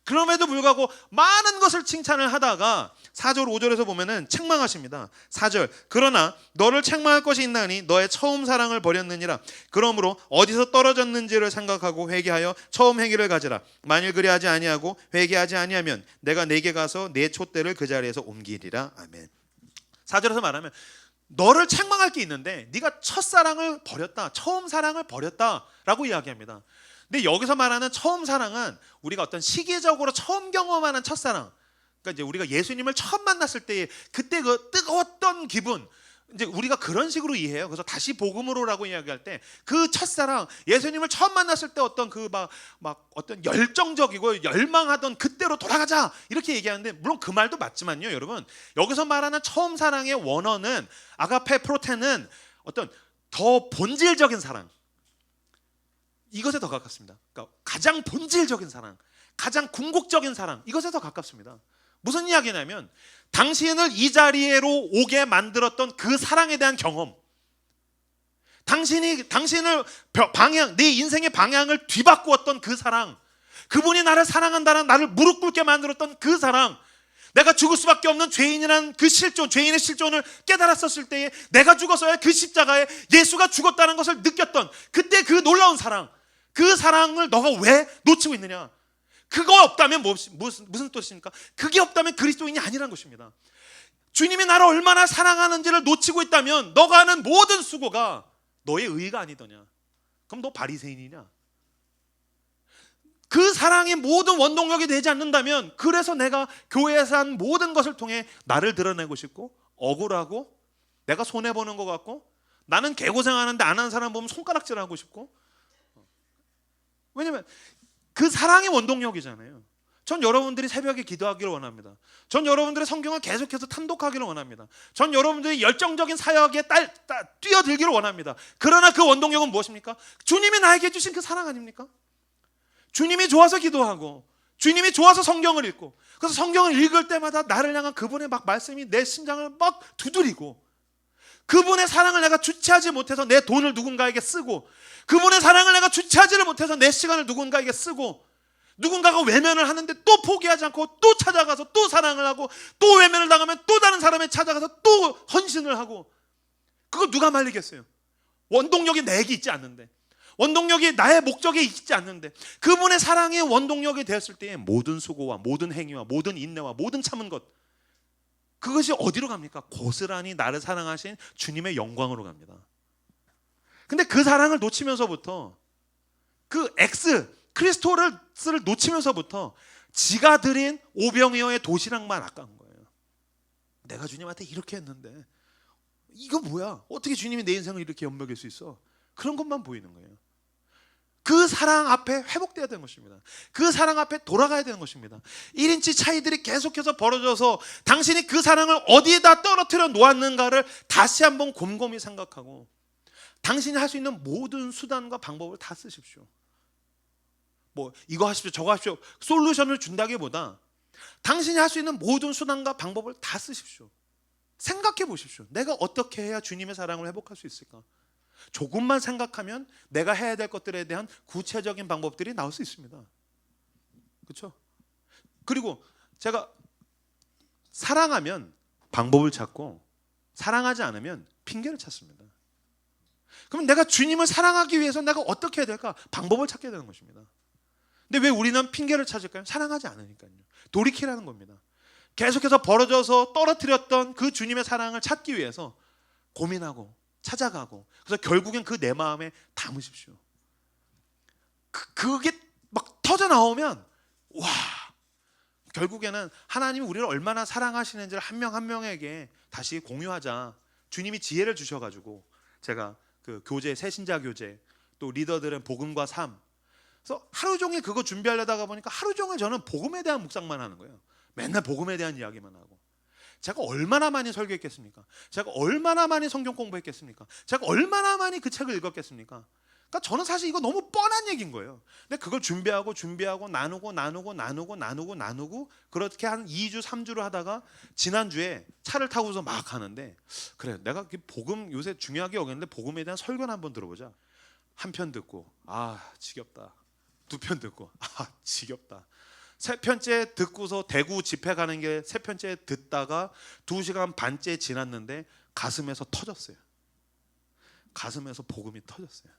그럼에도 불구하고 많은 것을 칭찬을 하다가 4절 5절에서 보면은 책망하십니다. 4절, 그러나 너를 책망할 것이 있나니 너의 처음 사랑을 버렸느니라. 그러므로 어디서 떨어졌는지를 생각하고 회개하여 처음 행위를 가지라. 만일 그리하지 아니하고 회개하지 아니하면 내가 내게 가서 내 촛대를 그 자리에서 옮기리라. 아멘. 4절에서 말하면 너를 책망할 게 있는데 네가 첫사랑을 버렸다, 처음 사랑을 버렸다라고 이야기합니다. 근데 여기서 말하는 처음 사랑은 우리가 어떤 시기적으로 처음 경험하는 첫사랑, 그러니까 이제 우리가 예수님을 처음 만났을 때 그때 그 뜨거웠던 기분, 이제 우리가 그런 식으로 이해해요. 그래서 다시 복음으로라고 이야기할 때 그 첫사랑, 예수님을 처음 만났을 때 어떤 그 막 어떤 열정적이고 열망하던 그때로 돌아가자 이렇게 얘기하는데, 물론 그 말도 맞지만요, 여러분. 여기서 말하는 처음 사랑의 원어는 아가페 프로테는 어떤 더 본질적인 사랑, 이것에 더 가깝습니다. 그러니까 가장 본질적인 사랑, 가장 궁극적인 사랑, 이것에 더 가깝습니다. 무슨 이야기냐면 당신을 이 자리로 오게 만들었던 그 사랑에 대한 경험, 당신을 방향, 내 인생의 방향을 뒤바꾸었던 그 사랑, 그분이 나를 사랑한다는, 나를 무릎 꿇게 만들었던 그 사랑, 내가 죽을 수밖에 없는 죄인이라는 그 실존, 죄인의 실존을 깨달았었을 때에 내가 죽어서야 그 십자가에 예수가 죽었다는 것을 느꼈던 그때 그 놀라운 사랑, 그 사랑을 너가 왜 놓치고 있느냐? 그거 없다면 무슨 뜻입니까? 그게 없다면 그리스도인이 아니라는 것입니다. 주님이 나를 얼마나 사랑하는지를 놓치고 있다면 너가 하는 모든 수고가 너의 의가 아니더냐? 그럼 너 바리새인이냐? 그 사랑의 모든 원동력이 되지 않는다면, 그래서 내가 교회에서 한 모든 것을 통해 나를 드러내고 싶고 억울하고 내가 손해보는 것 같고 나는 개고생하는데 안 하는 사람 보면 손가락질하고 싶고, 왜냐면 그 사랑의 원동력이잖아요. 전 여러분들이 새벽에 기도하기를 원합니다. 전 여러분들의 성경을 계속해서 탐독하기를 원합니다. 전 여러분들이 열정적인 사역에 뛰어들기를 원합니다. 그러나 그 원동력은 무엇입니까? 주님이 나에게 주신 그 사랑 아닙니까? 주님이 좋아서 기도하고 주님이 좋아서 성경을 읽고, 그래서 성경을 읽을 때마다 나를 향한 그분의 막 말씀이 내 심장을 막 두드리고, 그분의 사랑을 내가 주체하지 못해서 내 돈을 누군가에게 쓰고, 그분의 사랑을 내가 주체하지를 못해서 내 시간을 누군가에게 쓰고, 누군가가 외면을 하는데 또 포기하지 않고 또 찾아가서 또 사랑을 하고, 또 외면을 당하면 또 다른 사람에 찾아가서 또 헌신을 하고, 그거 누가 말리겠어요? 원동력이 내게 있지 않는데, 원동력이 나의 목적에 있지 않는데, 그분의 사랑의 원동력이 되었을 때에 모든 수고와 모든 행위와 모든 인내와 모든 참은 것, 그것이 어디로 갑니까? 고스란히 나를 사랑하신 주님의 영광으로 갑니다. 근데 그 사랑을 놓치면서부터, 그 크리스토를 놓치면서부터 지가 드린 오병이어의 도시락만 아까운 거예요. 내가 주님한테 이렇게 했는데 이거 뭐야? 어떻게 주님이 내 인생을 이렇게 엿먹일 수 있어? 그런 것만 보이는 거예요. 그 사랑 앞에 회복돼야 되는 것입니다. 그 사랑 앞에 돌아가야 되는 것입니다. 1인치 차이들이 계속해서 벌어져서 당신이 그 사랑을 어디에다 떨어뜨려 놓았는가를 다시 한번 곰곰이 생각하고, 당신이 할 수 있는 모든 수단과 방법을 다 쓰십시오. 뭐 이거 하십시오, 저거 하십시오, 솔루션을 준다기보다 당신이 할 수 있는 모든 수단과 방법을 다 쓰십시오. 생각해 보십시오. 내가 어떻게 해야 주님의 사랑을 회복할 수 있을까? 조금만 생각하면 내가 해야 될 것들에 대한 구체적인 방법들이 나올 수 있습니다. 그렇죠? 그리고 제가 사랑하면 방법을 찾고 사랑하지 않으면 핑계를 찾습니다. 그럼 내가 주님을 사랑하기 위해서 내가 어떻게 해야 될까? 방법을 찾게 되는 것입니다. 근데 왜 우리는 핑계를 찾을까요? 사랑하지 않으니까요. 돌이키라는 겁니다. 계속해서 벌어져서 떨어뜨렸던 그 주님의 사랑을 찾기 위해서 고민하고 찾아가고, 그래서 결국엔 그 내 마음에 담으십시오. 그게 막 터져 나오면 와, 결국에는 하나님이 우리를 얼마나 사랑하시는지를 한 명 한 명에게 다시 공유하자. 주님이 지혜를 주셔가지고 제가 그 교제, 새신자 교제, 또 리더들은 복음과 삶, 그래서 하루 종일 그거 준비하려다가 보니까 하루 종일 저는 복음에 대한 묵상만 하는 거예요. 맨날 복음에 대한 이야기만 하고. 제가 얼마나 많이 설교했겠습니까? 제가 얼마나 많이 성경 공부했겠습니까? 제가 얼마나 많이 그 책을 읽었겠습니까? 그러니까 저는 사실 이거 너무 뻔한 얘기인 거예요. 근데 그걸 준비하고 나누고 그렇게 한 2주 3주를 하다가 지난주에 차를 타고서 막 가는데, 그래 내가 복음 요새 중요하게 여기는데 복음에 대한 설교를 한번 들어보자. 한 편 듣고 아 지겹다. 두 편 듣고 아 지겹다. 세 편째 듣고서 대구 집회 가는 게 세 편째 듣다가 2시간 반째 지났는데 가슴에서 터졌어요. 가슴에서 복음이 터졌어요.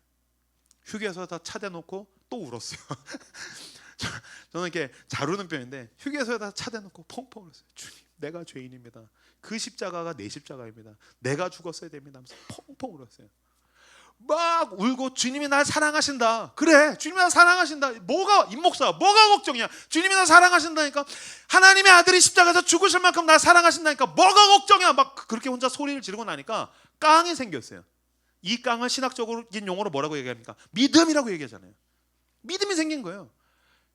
휴게소에다 차 대놓고 또 울었어요. 저는 이렇게 잘 우는 편인데 휴게소에다 차 대놓고 펑펑 울었어요. 주님, 내가 죄인입니다. 그 십자가가 내 십자가입니다. 내가 죽었어야 됩니다 하면서 펑펑 울었어요. 막 울고 주님이 날 사랑하신다. 그래, 주님이 날 사랑하신다. 뭐가 임목사 뭐가 걱정이야? 주님이 날 사랑하신다니까. 하나님의 아들이 십자가에서 죽으실 만큼 날 사랑하신다니까. 뭐가 걱정이야? 막 그렇게 혼자 소리를 지르고 나니까 깡이 생겼어요. 이 깡을 신학적인 용어로 뭐라고 얘기합니까? 믿음이라고 얘기하잖아요. 믿음이 생긴 거예요.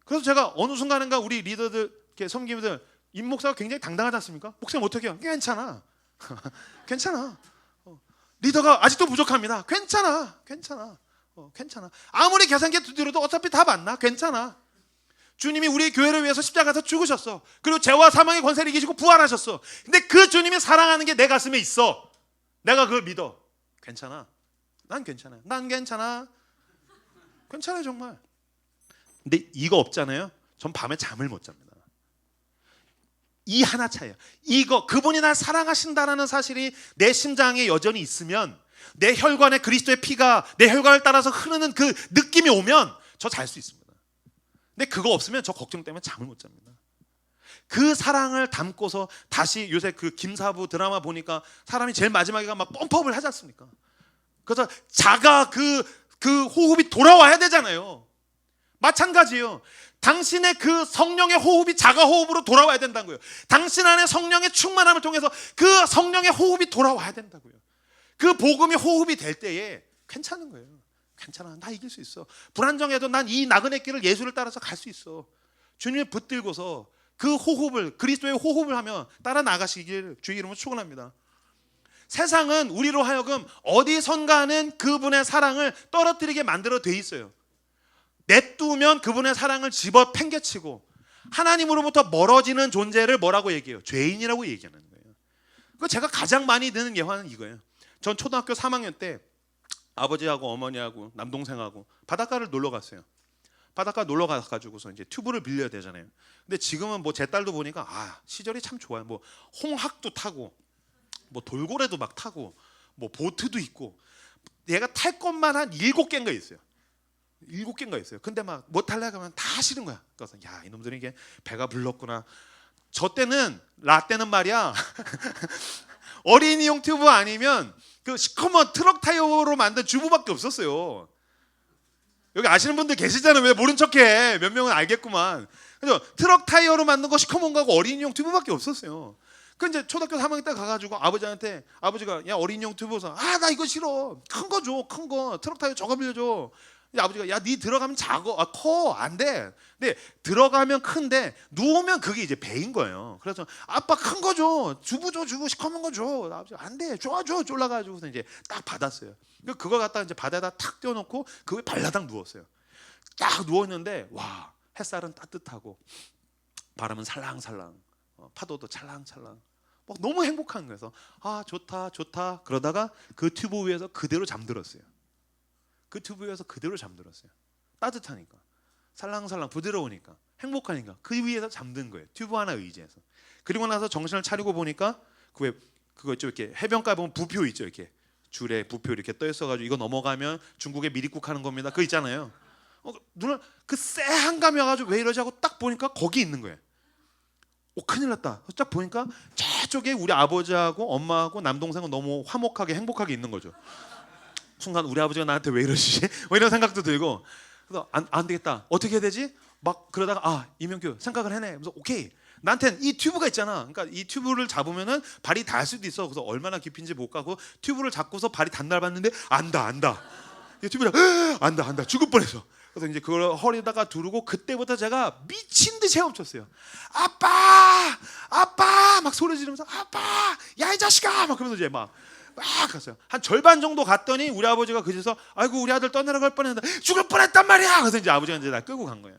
그래서 제가 어느 순간인가 우리 리더들, 섬기들, 임목사가 굉장히 당당하지 않습니까? 목사님 어떻게 해요? 괜찮아. 괜찮아. 리더가 아직도 부족합니다. 괜찮아. 괜찮아. 아무리 계산기 두드려도 어차피 답 안 나. 괜찮아. 주님이 우리 교회를 위해서 십자가에서 죽으셨어. 그리고 죄와 사망의 권세를 이기시고 부활하셨어. 근데 그 주님이 사랑하는 게 내 가슴에 있어. 내가 그걸 믿어. 괜찮아. 난 괜찮아요. 괜찮아요 정말. 근데 이거 없잖아요. 전 밤에 잠을 못 잡니다. 이 하나 차이야. 이거 그분이 날 사랑하신다라는 사실이 내 심장에 여전히 있으면, 내 혈관에 그리스도의 피가 내 혈관을 따라서 흐르는 그 느낌이 오면 저 잘 수 있습니다. 근데 그거 없으면 저 걱정 때문에 잠을 못 잡니다. 그 사랑을 담고서 다시 요새 그 김사부 드라마 보니까 사람이 제일 마지막에 막 펌프업을 하지 않습니까? 그래서 자가 그 호흡이 돌아와야 되잖아요. 마찬가지예요. 당신의 그 성령의 호흡이 자가 호흡으로 돌아와야 된다는 거예요. 당신 안에 성령의 충만함을 통해서 그 성령의 호흡이 돌아와야 된다고요. 그 복음이 호흡이 될 때에 괜찮은 거예요. 괜찮아, 나 이길 수 있어. 불안정해도 난 이 나그네 길을 예수를 따라서 갈 수 있어. 주님을 붙들고서 그 호흡을, 그리스도의 호흡을 하며 따라 나가시길 주의 이름으로 축원합니다. 세상은 우리로 하여금 어디선가는 그분의 사랑을 떨어뜨리게 만들어 돼 있어요. 냅두면 그분의 사랑을 집어 팽개치고 하나님으로부터 멀어지는 존재를 뭐라고 얘기해요? 죄인이라고 얘기하는 거예요. 그 제가 가장 많이 드는 예화는 이거예요. 전 초등학교 3학년 때 아버지하고 어머니하고 남동생하고 바닷가를 놀러 갔어요. 바닷가 놀러 가가지고서 이제 튜브를 빌려야 되잖아요. 근데 지금은 뭐 제 딸도 보니까 시절이 참 좋아요. 뭐 홍학도 타고, 뭐 돌고래도 막 타고, 뭐 보트도 있고, 얘가 탈 것만 한 7개인가 있어요. 7개인가 있어요. 근데 막 뭐 탈려고 하면 다 싫은 거야. 그래서 야, 이놈들이 이게 배가 불렀구나. 저 때는 라떼는 말이야. 어린이용 튜브 아니면 그 시커먼 트럭 타이어로 만든 주부밖에 없었어요. 여기 아시는 분들 계시잖아요. 왜 모른 척해? 몇 명은 알겠구만. 그래서 트럭 타이어로 만든 거 시커먼 거하고 어린이용 튜브밖에 없었어요. 그 이제 초등학교 3학년 때 가가지고 아버지가 야 어린이용 튜브서 나 이거 싫어. 큰 거 줘. 큰 거 트럭 타이어 저거 빌려줘. 아버지가 야 니 들어가면 커 안 돼. 근데 들어가면 큰데 누우면 그게 이제 배인 거예요. 그래서 아빠 큰 거 줘. 주부 시커먼 거 줘. 아버지가 안 돼. 줘 쫄라가지고서 이제 딱 받았어요. 그걸 갖다가 이제 바다에다 탁 떼어놓고 그 위에 발라당 누웠어요. 딱 누웠는데 와, 햇살은 따뜻하고 바람은 살랑살랑, 파도도 찰랑찰랑, 막 너무 행복한 거여서 좋다 그러다가 그 튜브 위에서 그대로 잠들었어요. 그 튜브 위에서 그대로 잠들었어요. 따뜻하니까, 살랑살랑 부드러우니까, 행복하니까 그 위에서 잠든 거예요. 튜브 하나 의지해서. 그리고 나서 정신을 차리고 보니까 그거 있죠, 이렇게 해변가에 보면 부표 있죠, 이렇게 줄에 부표 이렇게 떠 있어가지고 이거 넘어가면 중국에 미리국 하는 겁니다. 그거 있잖아요. 눈을 그 쎄한 감이 와가지고 왜 이러지 하고 딱 보니까 거기 있는 거예요. 큰일 났다. 딱 보니까 저쪽에 우리 아버지하고 엄마하고 남동생은 너무 화목하게 행복하게 있는 거죠. 순간 우리 아버지가 나한테 왜 이러시지? 뭐 이런 생각도 들고, 그래서 안 되겠다. 어떻게 해야 되지? 막 그러다가 이명규 생각을 해내. 그래서 오케이. 나한텐 이 튜브가 있잖아. 그러니까 이 튜브를 잡으면은 발이 닿을 수도 있어. 그래서 얼마나 깊인지 못 가고 튜브를 잡고서 발이 닿날 봤는데 안다. 이 튜브를 안다. 죽을 뻔했어. 그래서 이제 그걸 허리에다가 두르고 그때부터 제가 미친 듯이 헤엄쳤어요. 아빠 막 소리 지르면서 아빠 야 이 자식아 막 그러면서 이제 막 갔어요. 한 절반 정도 갔더니 우리 아버지가 그제서 아이고 우리 아들 떠내려갈 뻔했는데 죽을 뻔했단 말이야. 그래서 이제 아버지가 이제 날 끌고 간 거예요.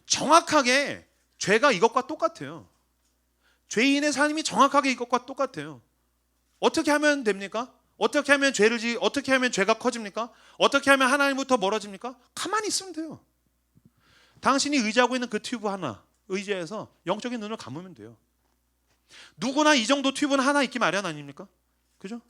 정확하게 죄가 이것과 똑같아요. 죄인의 삶이 정확하게 이것과 똑같아요. 어떻게 하면 됩니까? 어떻게 하면 어떻게 하면 죄가 커집니까? 어떻게 하면 하나님부터 멀어집니까? 가만히 있으면 돼요. 당신이 의지하고 있는 그 튜브 하나 의지해서 영적인 눈을 감으면 돼요. 누구나 이 정도 튜브는 하나 있기 마련 아닙니까? 그죠?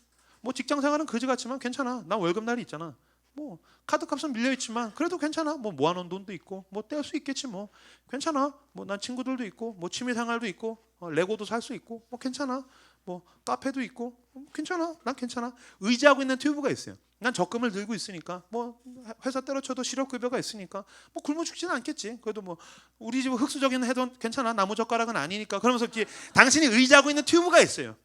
뭐 직장 생활은 그지 같지만 괜찮아. 나 월급날이 있잖아. 뭐 카드값은 밀려 있지만 그래도 괜찮아. 뭐 모아놓은 돈도 있고 뭐 뗄 수 있겠지 뭐 괜찮아. 뭐 난 친구들도 있고 뭐 취미 생활도 있고 레고도 살 수 있고 뭐 괜찮아. 뭐 카페도 있고 괜찮아. 난 괜찮아. 의지하고 있는 튜브가 있어요. 난 적금을 들고 있으니까 뭐 회사 때려쳐도 실업급여가 있으니까 뭐 굶어 죽지는 않겠지. 그래도 뭐 우리 집 흑수저기는 해도 괜찮아. 나무젓가락은 아니니까. 그러면서 당신이 의지하고 있는 튜브가 있어요.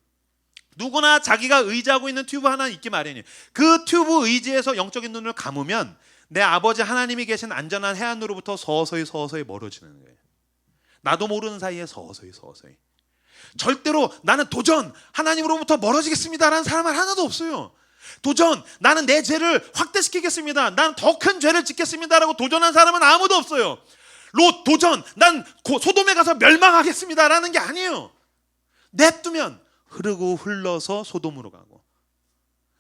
누구나 자기가 의지하고 있는 튜브 하나 있기 마련이에요. 그 튜브 의지에서 영적인 눈을 감으면 내 아버지 하나님이 계신 안전한 해안으로부터 서서히 멀어지는 거예요. 나도 모르는 사이에 서서히. 절대로 나는 도전 하나님으로부터 멀어지겠습니다라는 사람은 하나도 없어요. 도전 나는 내 죄를 확대시키겠습니다. 난 더 큰 죄를 짓겠습니다라고 도전한 사람은 아무도 없어요. 롯 도전 난 소돔에 가서 멸망하겠습니다라는 게 아니에요. 냅두면 흐르고 흘러서 소돔으로 가고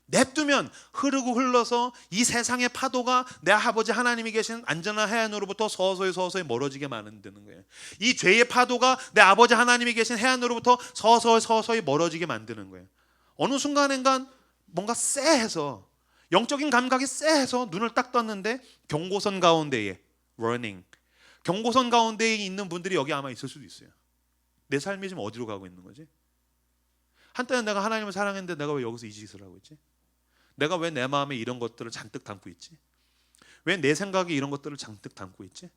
냅두면 흐르고 흘러서 이 세상의 파도가 내 아버지 하나님이 계신 안전한 해안으로부터 서서히 멀어지게 만드는 거예요. 이 죄의 파도가 내 아버지 하나님이 계신 해안으로부터 서서히 멀어지게 만드는 거예요. 어느 순간인간 뭔가 쎄해서 영적인 감각이 쎄해서 눈을 딱 떴는데 경고선 가운데에 경고선 가운데에 있는 분들이 여기 아마 있을 수도 있어요. 내 삶이 지금 어디로 가고 있는 거지? 한때는 내가 하나님을 사랑했는데 내가 왜 여기서 이 짓을 하고 있지? 내가 왜 내 마음에 이런 것들을 잔뜩 담고 있지? 왜 내 생각이 이런 것들을 잔뜩 담고 있지?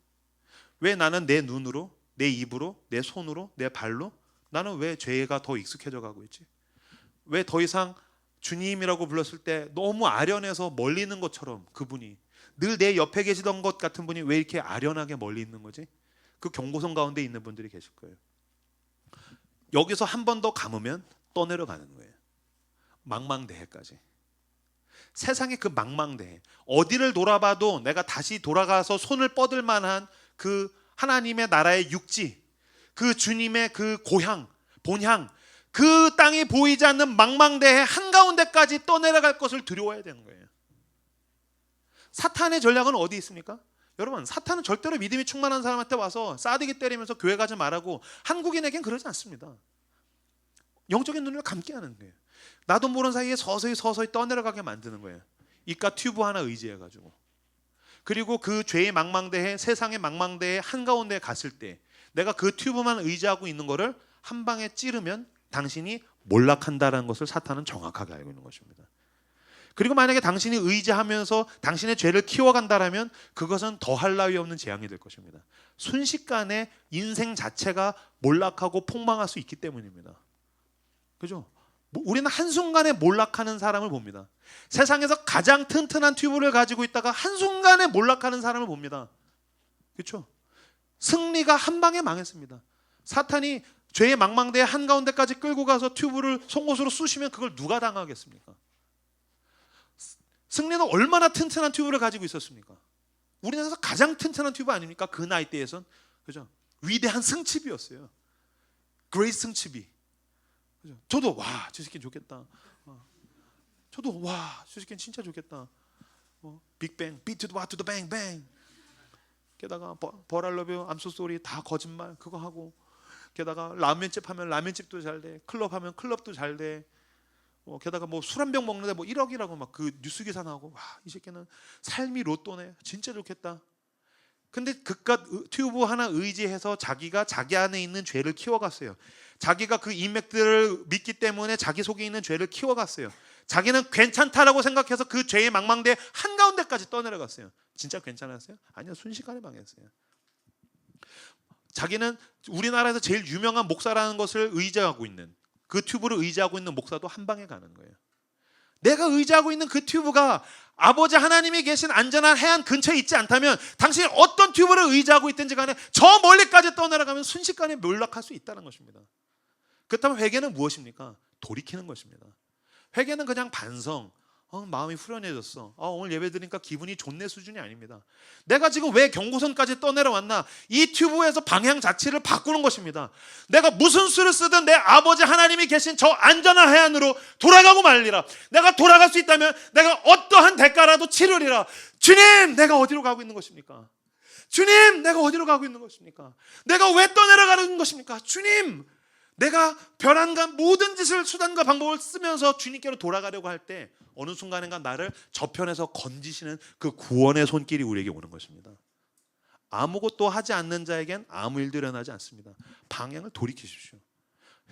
왜 나는 내 눈으로, 내 입으로, 내 손으로, 내 발로 나는 왜 죄가 더 익숙해져 가고 있지? 왜 더 이상 주님이라고 불렀을 때 너무 아련해서 멀리 있는 것처럼 그분이 늘 내 옆에 계시던 것 같은 분이 왜 이렇게 아련하게 멀리 있는 거지? 그 경고선 가운데 있는 분들이 계실 거예요. 여기서 한 번 더 감으면 떠내려가는 거예요. 망망대해까지. 세상의 그 망망대해 어디를 돌아봐도 내가 다시 돌아가서 손을 뻗을 만한 그 하나님의 나라의 육지, 그 주님의 그 고향, 본향, 그 땅이 보이지 않는 망망대해 한가운데까지 떠내려갈 것을 두려워해야 되는 거예요. 사탄의 전략은 어디 있습니까? 여러분 사탄은 절대로 믿음이 충만한 사람한테 와서 싸대기 때리면서 교회 가지 말라고 한국인에겐 그러지 않습니다. 영적인 눈을 감게 하는 거예요. 나도 모르는 사이에 서서히 떠내려가게 만드는 거예요. 이깟 튜브 하나 의지해가지고. 그리고 그 죄의 망망대해, 세상의 망망대해 한가운데 갔을 때 내가 그 튜브만 의지하고 있는 거를 한 방에 찌르면 당신이 몰락한다는 것을 사탄은 정확하게 알고 있는 것입니다. 그리고 만약에 당신이 의지하면서 당신의 죄를 키워간다라면 그것은 더할 나위 없는 재앙이 될 것입니다. 순식간에 인생 자체가 몰락하고 폭망할 수 있기 때문입니다. 그죠? 우리는 한순간에 몰락하는 사람을 봅니다. 세상에서 가장 튼튼한 튜브를 가지고 있다가 한순간에 몰락하는 사람을 봅니다. 그렇죠? 승리가 한 방에 망했습니다. 사탄이 죄의 망망대해 한가운데까지 끌고 가서 튜브를 송곳으로 쑤시면 그걸 누가 당하겠습니까? 승리는 얼마나 튼튼한 튜브를 가지고 있었습니까? 우리나라에서 가장 튼튼한 튜브 아닙니까? 그 나이대에선. 그죠? 위대한 승칩이었어요. 그레이스 승칩이. 그죠? 저도 와, 저 새끼는 좋겠다. 저도 와, 저 새끼는 진짜 좋겠다. 빅뱅, beat to the what to the bang bang. 게다가 But I love you, I'm so sorry 다 거짓말 그거 하고. 게다가 라면집 하면 라면집도 잘 돼. 클럽 하면 클럽도 잘 돼. 게다가 뭐 술 한 병 먹는데 뭐 1억이라고 막 그 뉴스 기사 나오고 와, 이 새끼는 삶이 로또네. 진짜 좋겠다. 근데 그깟 튜브 하나 의지해서 자기가 자기 안에 있는 죄를 키워갔어요. 자기가 그 인맥들을 믿기 때문에 자기 속에 있는 죄를 키워갔어요. 자기는 괜찮다라고 생각해서 그 죄의 망망대해 한가운데까지 떠내려갔어요. 진짜 괜찮았어요? 아니요, 순식간에 망했어요. 자기는 우리나라에서 제일 유명한 목사라는 것을 의지하고 있는, 그 튜브를 의지하고 있는 목사도 한 방에 가는 거예요. 내가 의지하고 있는 그 튜브가 아버지 하나님이 계신 안전한 해안 근처에 있지 않다면 당신이 어떤 튜브를 의지하고 있든지 간에 저 멀리까지 떠내려가면 순식간에 몰락할 수 있다는 것입니다. 그렇다면 회개는 무엇입니까? 돌이키는 것입니다. 회개는 그냥 반성, 마음이 후련해졌어, 오늘 예배 드리니까 기분이 좋네 수준이 아닙니다. 내가 지금 왜 경고선까지 떠내려왔나? 이 튜브에서 방향 자체를 바꾸는 것입니다. 내가 무슨 수를 쓰든 내 아버지 하나님이 계신 저 안전한 해안으로 돌아가고 말리라. 내가 돌아갈 수 있다면 내가 어떠한 대가라도 치르리라. 주님, 내가 어디로 가고 있는 것입니까? 주님, 내가 어디로 가고 있는 것입니까? 내가 왜 떠내려가는 것입니까? 주님, 내가 변한가 모든 짓을 수단과 방법을 쓰면서 주님께로 돌아가려고 할 때 어느 순간인가 나를 저편에서 건지시는 그 구원의 손길이 우리에게 오는 것입니다. 아무것도 하지 않는 자에겐 아무 일도 일어나지 않습니다. 방향을 돌이키십시오.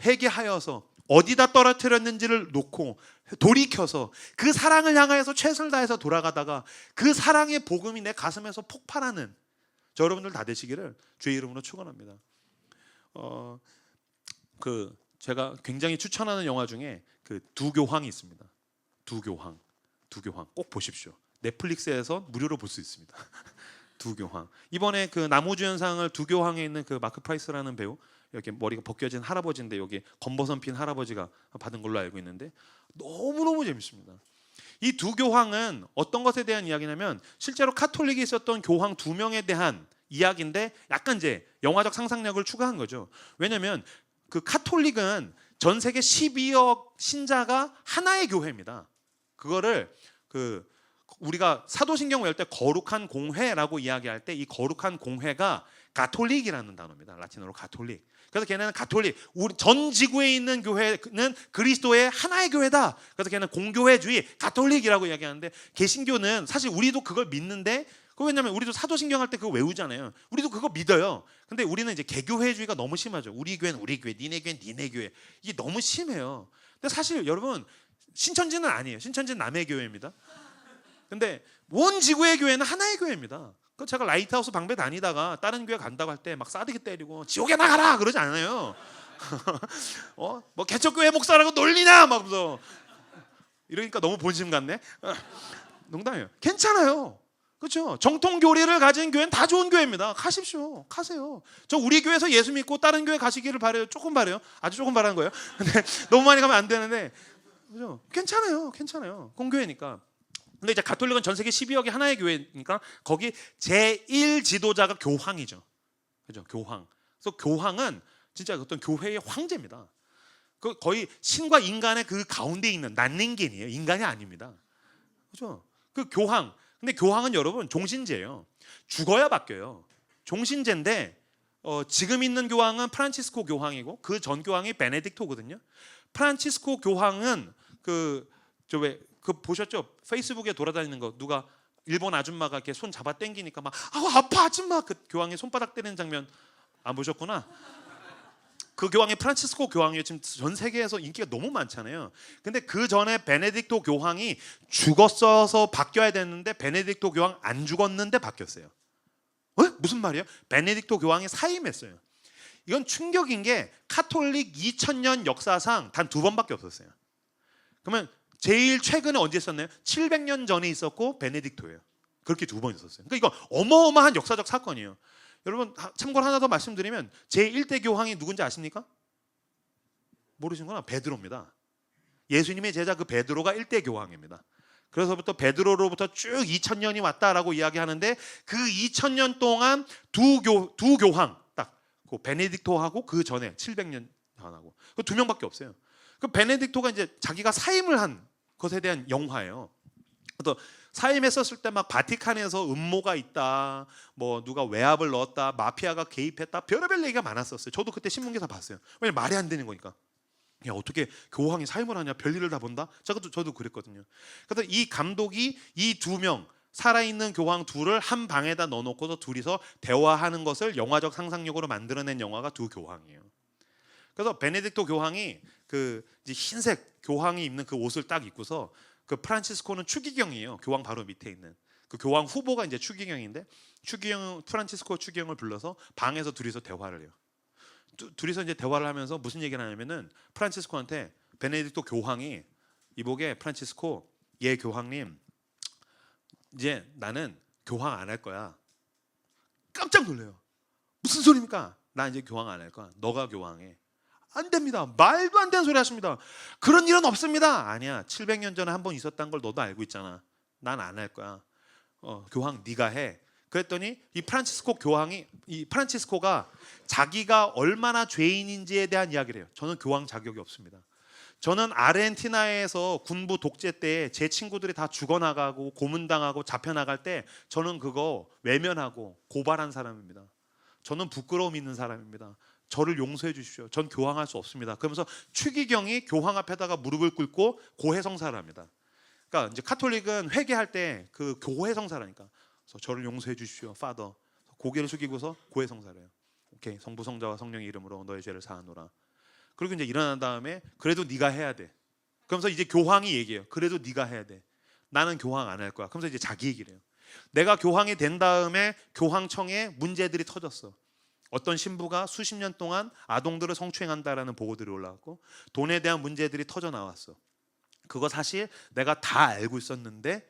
회개하여서 어디다 떨어뜨렸는지를 놓고 돌이켜서 그 사랑을 향하여서 최선을 다해서 돌아가다가 그 사랑의 복음이 내 가슴에서 폭발하는 저 여러분들 다 되시기를 주의 이름으로 축원합니다. 제가 굉장히 추천하는 영화 중에 그 두교황이 있습니다. 두교황 꼭 보십시오. 넷플릭스에서 무료로 볼 수 있습니다. 두교황. 이번에 그 나무주연상을 두교황에 있는 그 마크 프라이스라는 배우, 이렇게 머리가 벗겨진 할아버지인데 여기 검버선 핀 할아버지가 받은 걸로 알고 있는데 너무너무 재밌습니다. 이 두교황은 어떤 것에 대한 이야기냐면 실제로 카톨릭이 있었던 교황 2명에 대한 이야기인데 약간 이제 영화적 상상력을 추가한 거죠. 왜냐하면 그 카톨릭은 전 세계 12억 신자가 하나의 교회입니다. 그거를 우리가 사도신경 외울 때 거룩한 공회라고 이야기할 때 이 거룩한 공회가 가톨릭이라는 단어입니다. 라틴어로 가톨릭. 그래서 걔네는 가톨릭, 우리 전 지구에 있는 교회는 그리스도의 하나의 교회다. 그래서 걔는 공교회주의 가톨릭이라고 이야기하는데, 개신교는 사실 우리도 그걸 믿는데, 왜냐면 우리도 사도신경 할 때 그거 외우잖아요. 우리도 그거 믿어요. 근데 우리는 이제 개교회주의가 너무 심하죠. 우리 교회는 우리 교회, 니네 교회는 니네 교회. 이게 너무 심해요. 근데 사실 여러분, 신천지는 아니에요. 신천지는 남의 교회입니다. 근데 온 지구의 교회는 하나의 교회입니다. 제가 라이트하우스 방배 다니다가 다른 교회 간다고 할 때 막 싸대기 때리고 지옥에 나가라 그러지 않아요. 뭐 개척교회 목사라고 놀리나 막 그러면서 이러니까 너무 본심 같네. 농담이에요. 괜찮아요. 그렇죠? 정통 교리를 가진 교회는 다 좋은 교회입니다. 가십시오. 가세요. 저 우리 교회에서 예수 믿고 다른 교회 가시기를 바래요. 조금 바래요. 아주 조금 바라는 거예요. 근데 너무 많이 가면 안 되는데, 그죠? 괜찮아요. 공교회니까. 근데 이제 가톨릭은 전 세계 12억이 하나의 교회니까 거기 제1 지도자가 교황이죠. 그죠? 교황. 그래서 교황은 진짜 어떤 교회의 황제입니다. 그 거의 신과 인간의 그 가운데 있는 난닝겐이에요. 인간이 아닙니다. 그죠? 그 교황. 근데 교황은 여러분 종신제예요. 죽어야 바뀌어요. 종신제인데 지금 있는 교황은 프란치스코 교황이고 그 전 교황이 베네딕토거든요. 프란치스코 교황은 그 보셨죠? 페이스북에 돌아다니는 거, 누가 일본 아줌마가 이렇게 손 잡아 당기니까 막 아파 아줌마, 그 교황이 손바닥 때리는 장면 안 보셨구나. 그 교황이 프란치스코 교황이에요. 지금 전 세계에서 인기가 너무 많잖아요. 근데 그 전에 베네딕토 교황이 죽었어서 바뀌어야 됐는데 베네딕토 교황 안 죽었는데 바뀌었어요. 무슨 말이에요? 베네딕토 교황이 사임했어요. 이건 충격인 게 카톨릭 2000년 역사상 단 2번밖에 없었어요. 그러면 제일 최근에 언제 있었나요? 700년 전에 있었고 베네딕토예요. 그렇게 2번 있었어요. 그러니까 이거 어마어마한 역사적 사건이에요. 여러분 참고로 하나 더 말씀드리면 제1대 교황이 누군지 아십니까? 모르시는구나. 베드로입니다. 예수님의 제자 그 베드로가 1대 교황입니다. 그래서부터 베드로로부터 쭉 2000년이 왔다라고 이야기하는데 그 2000년 동안 두 교황 딱 그 베네딕토하고 그 전에 700년 전하고 그 2명밖에 없어요. 그 베네딕토가 이제 자기가 사임을 한 것에 대한 영화예요. 또 사임했었을 때 막 바티칸에서 음모가 있다, 뭐 누가 외압을 넣었다, 마피아가 개입했다, 별의별 얘기가 많았었어요. 저도 그때 신문기사 봤어요. 왜냐면 말이 안 되는 거니까. 야, 어떻게 교황이 사임을 하냐, 별일을 다 본다. 저도 그랬거든요. 그래서 이 감독이 이 2명 살아있는 교황 둘을 한 방에다 넣어놓고서 둘이서 대화하는 것을 영화적 상상력으로 만들어낸 영화가 두 교황이에요. 그래서 베네딕토 교황이 그 이제 흰색 교황이 입는 그 옷을 딱 입고서 그 프란치스코는 추기경이에요. 교황 바로 밑에 있는. 그 교황 후보가 이제 추기경인데 프란치스코 추기경을 불러서 방에서 둘이서 대화를 해요. 둘이서 이제 대화를 하면서 무슨 얘기를 하냐면은 프란치스코한테 베네딕토 교황이 이보게 프란치스코 예 교황님 이제 나는 교황 안 할 거야. 깜짝 놀래요. 무슨 소리입니까? 나 이제 교황 안 할 거야. 너가 교황해. 안 됩니다. 말도 안 되는 소리 하십니다. 그런 일은 없습니다. 아니야. 700년 전에 한 번 있었다는 걸 너도 알고 있잖아. 난 안 할 거야. 교황 네가 해. 그랬더니 이 프란치스코가 자기가 얼마나 죄인인지에 대한 이야기를 해요. 저는 교황 자격이 없습니다. 저는 아르헨티나에서 군부 독재 때 제 친구들이 다 죽어나가고 고문당하고 잡혀나갈 때 저는 그거 외면하고 고발한 사람입니다. 저는 부끄러움 있는 사람입니다. 저를 용서해 주십시오. 전 교황할 수 없습니다. 그러면서 추기경이 교황 앞에다가 무릎을 꿇고 고해성사를 합니다. 그러니까 이제 카톨릭은 회개할 때 그 고해성사라니까. 그래서 저를 용서해 주십시오, 파더. 고개를 숙이고서 고해성사를 해요. 오케이, 성부 성자와 성령의 이름으로 너의 죄를 사하노라. 그리고 이제 일어난 다음에 그래도 네가 해야 돼. 그러면서 이제 교황이 얘기해요. 그래도 네가 해야 돼. 나는 교황 안 할 거야. 그러면서 이제 자기 얘기를 해요. 내가 교황이 된 다음에 교황청에 문제들이 터졌어. 어떤 신부가 수십 년 동안 아동들을 성추행한다라는 보고들이 올라왔고 돈에 대한 문제들이 터져 나왔어. 그거 사실 내가 다 알고 있었는데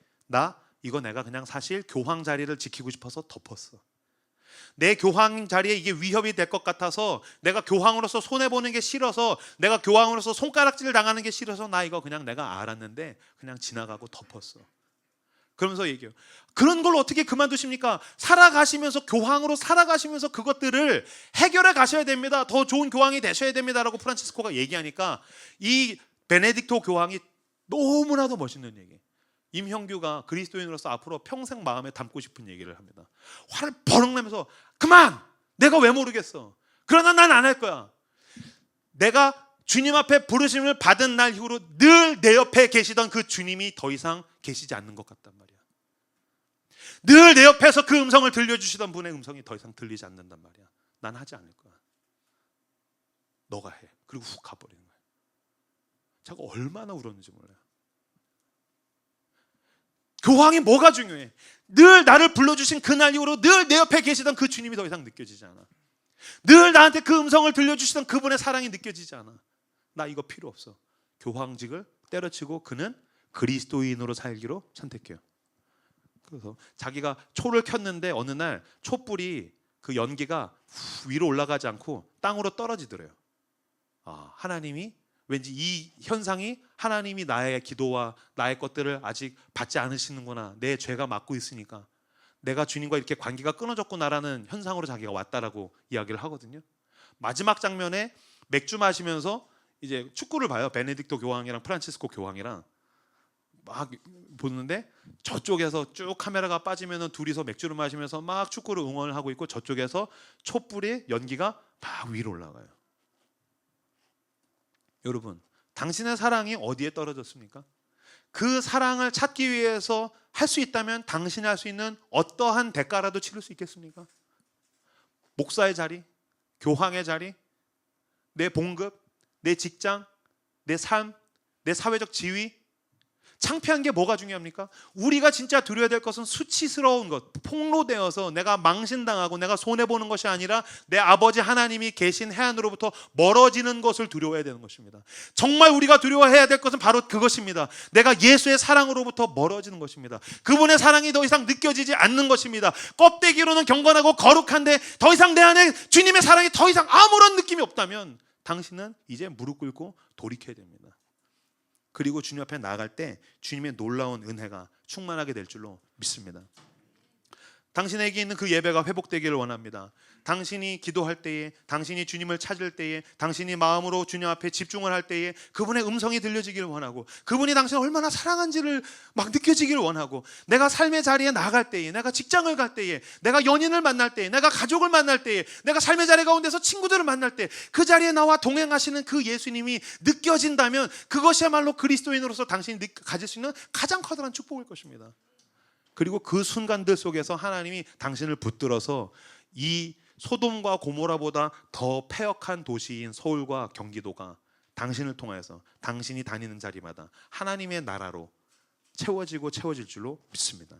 이거 내가 그냥 사실 교황 자리를 지키고 싶어서 덮었어. 내 교황 자리에 이게 위협이 될 것 같아서 내가 교황으로서 손해보는 게 싫어서 내가 교황으로서 손가락질 당하는 게 싫어서 나 이거 그냥 내가 알았는데 그냥 지나가고 덮었어. 그러면서 얘기해요. 그런 걸 어떻게 그만두십니까? 살아가시면서 교황으로 살아가시면서 그것들을 해결해 가셔야 됩니다. 더 좋은 교황이 되셔야 됩니다라고 프란치스코가 얘기하니까 이 베네딕토 교황이 너무나도 멋있는 얘기. 임형규가 그리스도인으로서 앞으로 평생 마음에 담고 싶은 얘기를 합니다. 화를 버럭 내면서 그만! 내가 왜 모르겠어. 그러나 난 안 할 거야. 내가 주님 앞에 부르심을 받은 날 이후로 늘 내 옆에 계시던 그 주님이 더 이상 계시지 않는 것 같단 말이야. 늘 내 옆에서 그 음성을 들려주시던 분의 음성이 더 이상 들리지 않는단 말이야. 난 하지 않을 거야. 너가 해. 그리고 훅 가버리는 거야. 제가 얼마나 울었는지 몰라요. 교황이 뭐가 중요해? 늘 나를 불러주신 그날 이후로 늘 내 옆에 계시던 그 주님이 더 이상 느껴지지 않아. 늘 나한테 그 음성을 들려주시던 그분의 사랑이 느껴지지 않아. 나 이거 필요 없어. 교황직을 때려치고 그는 그리스도인으로 살기로 선택해요. 그래서 자기가 초를 켰는데 어느 날 촛불이 그 연기가 위로 올라가지 않고 땅으로 떨어지더래요. 하나님이 왠지 이 현상이 하나님이 나의 기도와 나의 것들을 아직 받지 않으시는구나. 내 죄가 막고 있으니까 내가 주님과 이렇게 관계가 끊어졌구나라는 현상으로 자기가 왔다라고 이야기를 하거든요. 마지막 장면에 맥주 마시면서 이제 축구를 봐요. 베네딕토 교황이랑 프란치스코 교황이랑 막 보는데 저쪽에서 쭉 카메라가 빠지면은 둘이서 맥주를 마시면서 막 축구를 응원을 하고 있고 저쪽에서 촛불의 연기가 막 위로 올라가요. 여러분, 당신의 사랑이 어디에 떨어졌습니까? 그 사랑을 찾기 위해서 할 수 있다면 당신이 할 수 있는 어떠한 대가라도 치를 수 있겠습니까? 목사의 자리, 교황의 자리, 내 봉급, 내 직장, 내 삶, 내 사회적 지위, 창피한 게 뭐가 중요합니까? 우리가 진짜 두려워야 될 것은 수치스러운 것, 폭로되어서 내가 망신당하고 내가 손해보는 것이 아니라 내 아버지 하나님이 계신 해안으로부터 멀어지는 것을 두려워해야 되는 것입니다. 정말 우리가 두려워해야 될 것은 바로 그것입니다. 내가 예수의 사랑으로부터 멀어지는 것입니다. 그분의 사랑이 더 이상 느껴지지 않는 것입니다. 껍데기로는 경건하고 거룩한데 더 이상 내 안에 주님의 사랑이 더 이상 아무런 느낌이 없다면 당신은 이제 무릎 꿇고 돌이켜야 됩니다. 그리고 주님 앞에 나아갈 때 주님의 놀라운 은혜가 충만하게 될 줄로 믿습니다. 당신에게 있는 그 예배가 회복되기를 원합니다. 당신이 기도할 때에, 당신이 주님을 찾을 때에, 당신이 마음으로 주님 앞에 집중을 할 때에 그분의 음성이 들려지기를 원하고 그분이 당신을 얼마나 사랑한지를 막 느껴지기를 원하고 내가 삶의 자리에 나갈 때에, 내가 직장을 갈 때에, 내가 연인을 만날 때에, 내가 가족을 만날 때에, 내가 삶의 자리 가운데서 친구들을 만날 때 그 자리에 나와 동행하시는 그 예수님이 느껴진다면 그것이야말로 그리스도인으로서 당신이 가질 수 있는 가장 커다란 축복일 것입니다. 그리고 그 순간들 속에서 하나님이 당신을 붙들어서 이 소돔과 고모라보다 더 패역한 도시인 서울과 경기도가 당신을 통하여서 당신이 다니는 자리마다 하나님의 나라로 채워지고 채워질 줄로 믿습니다.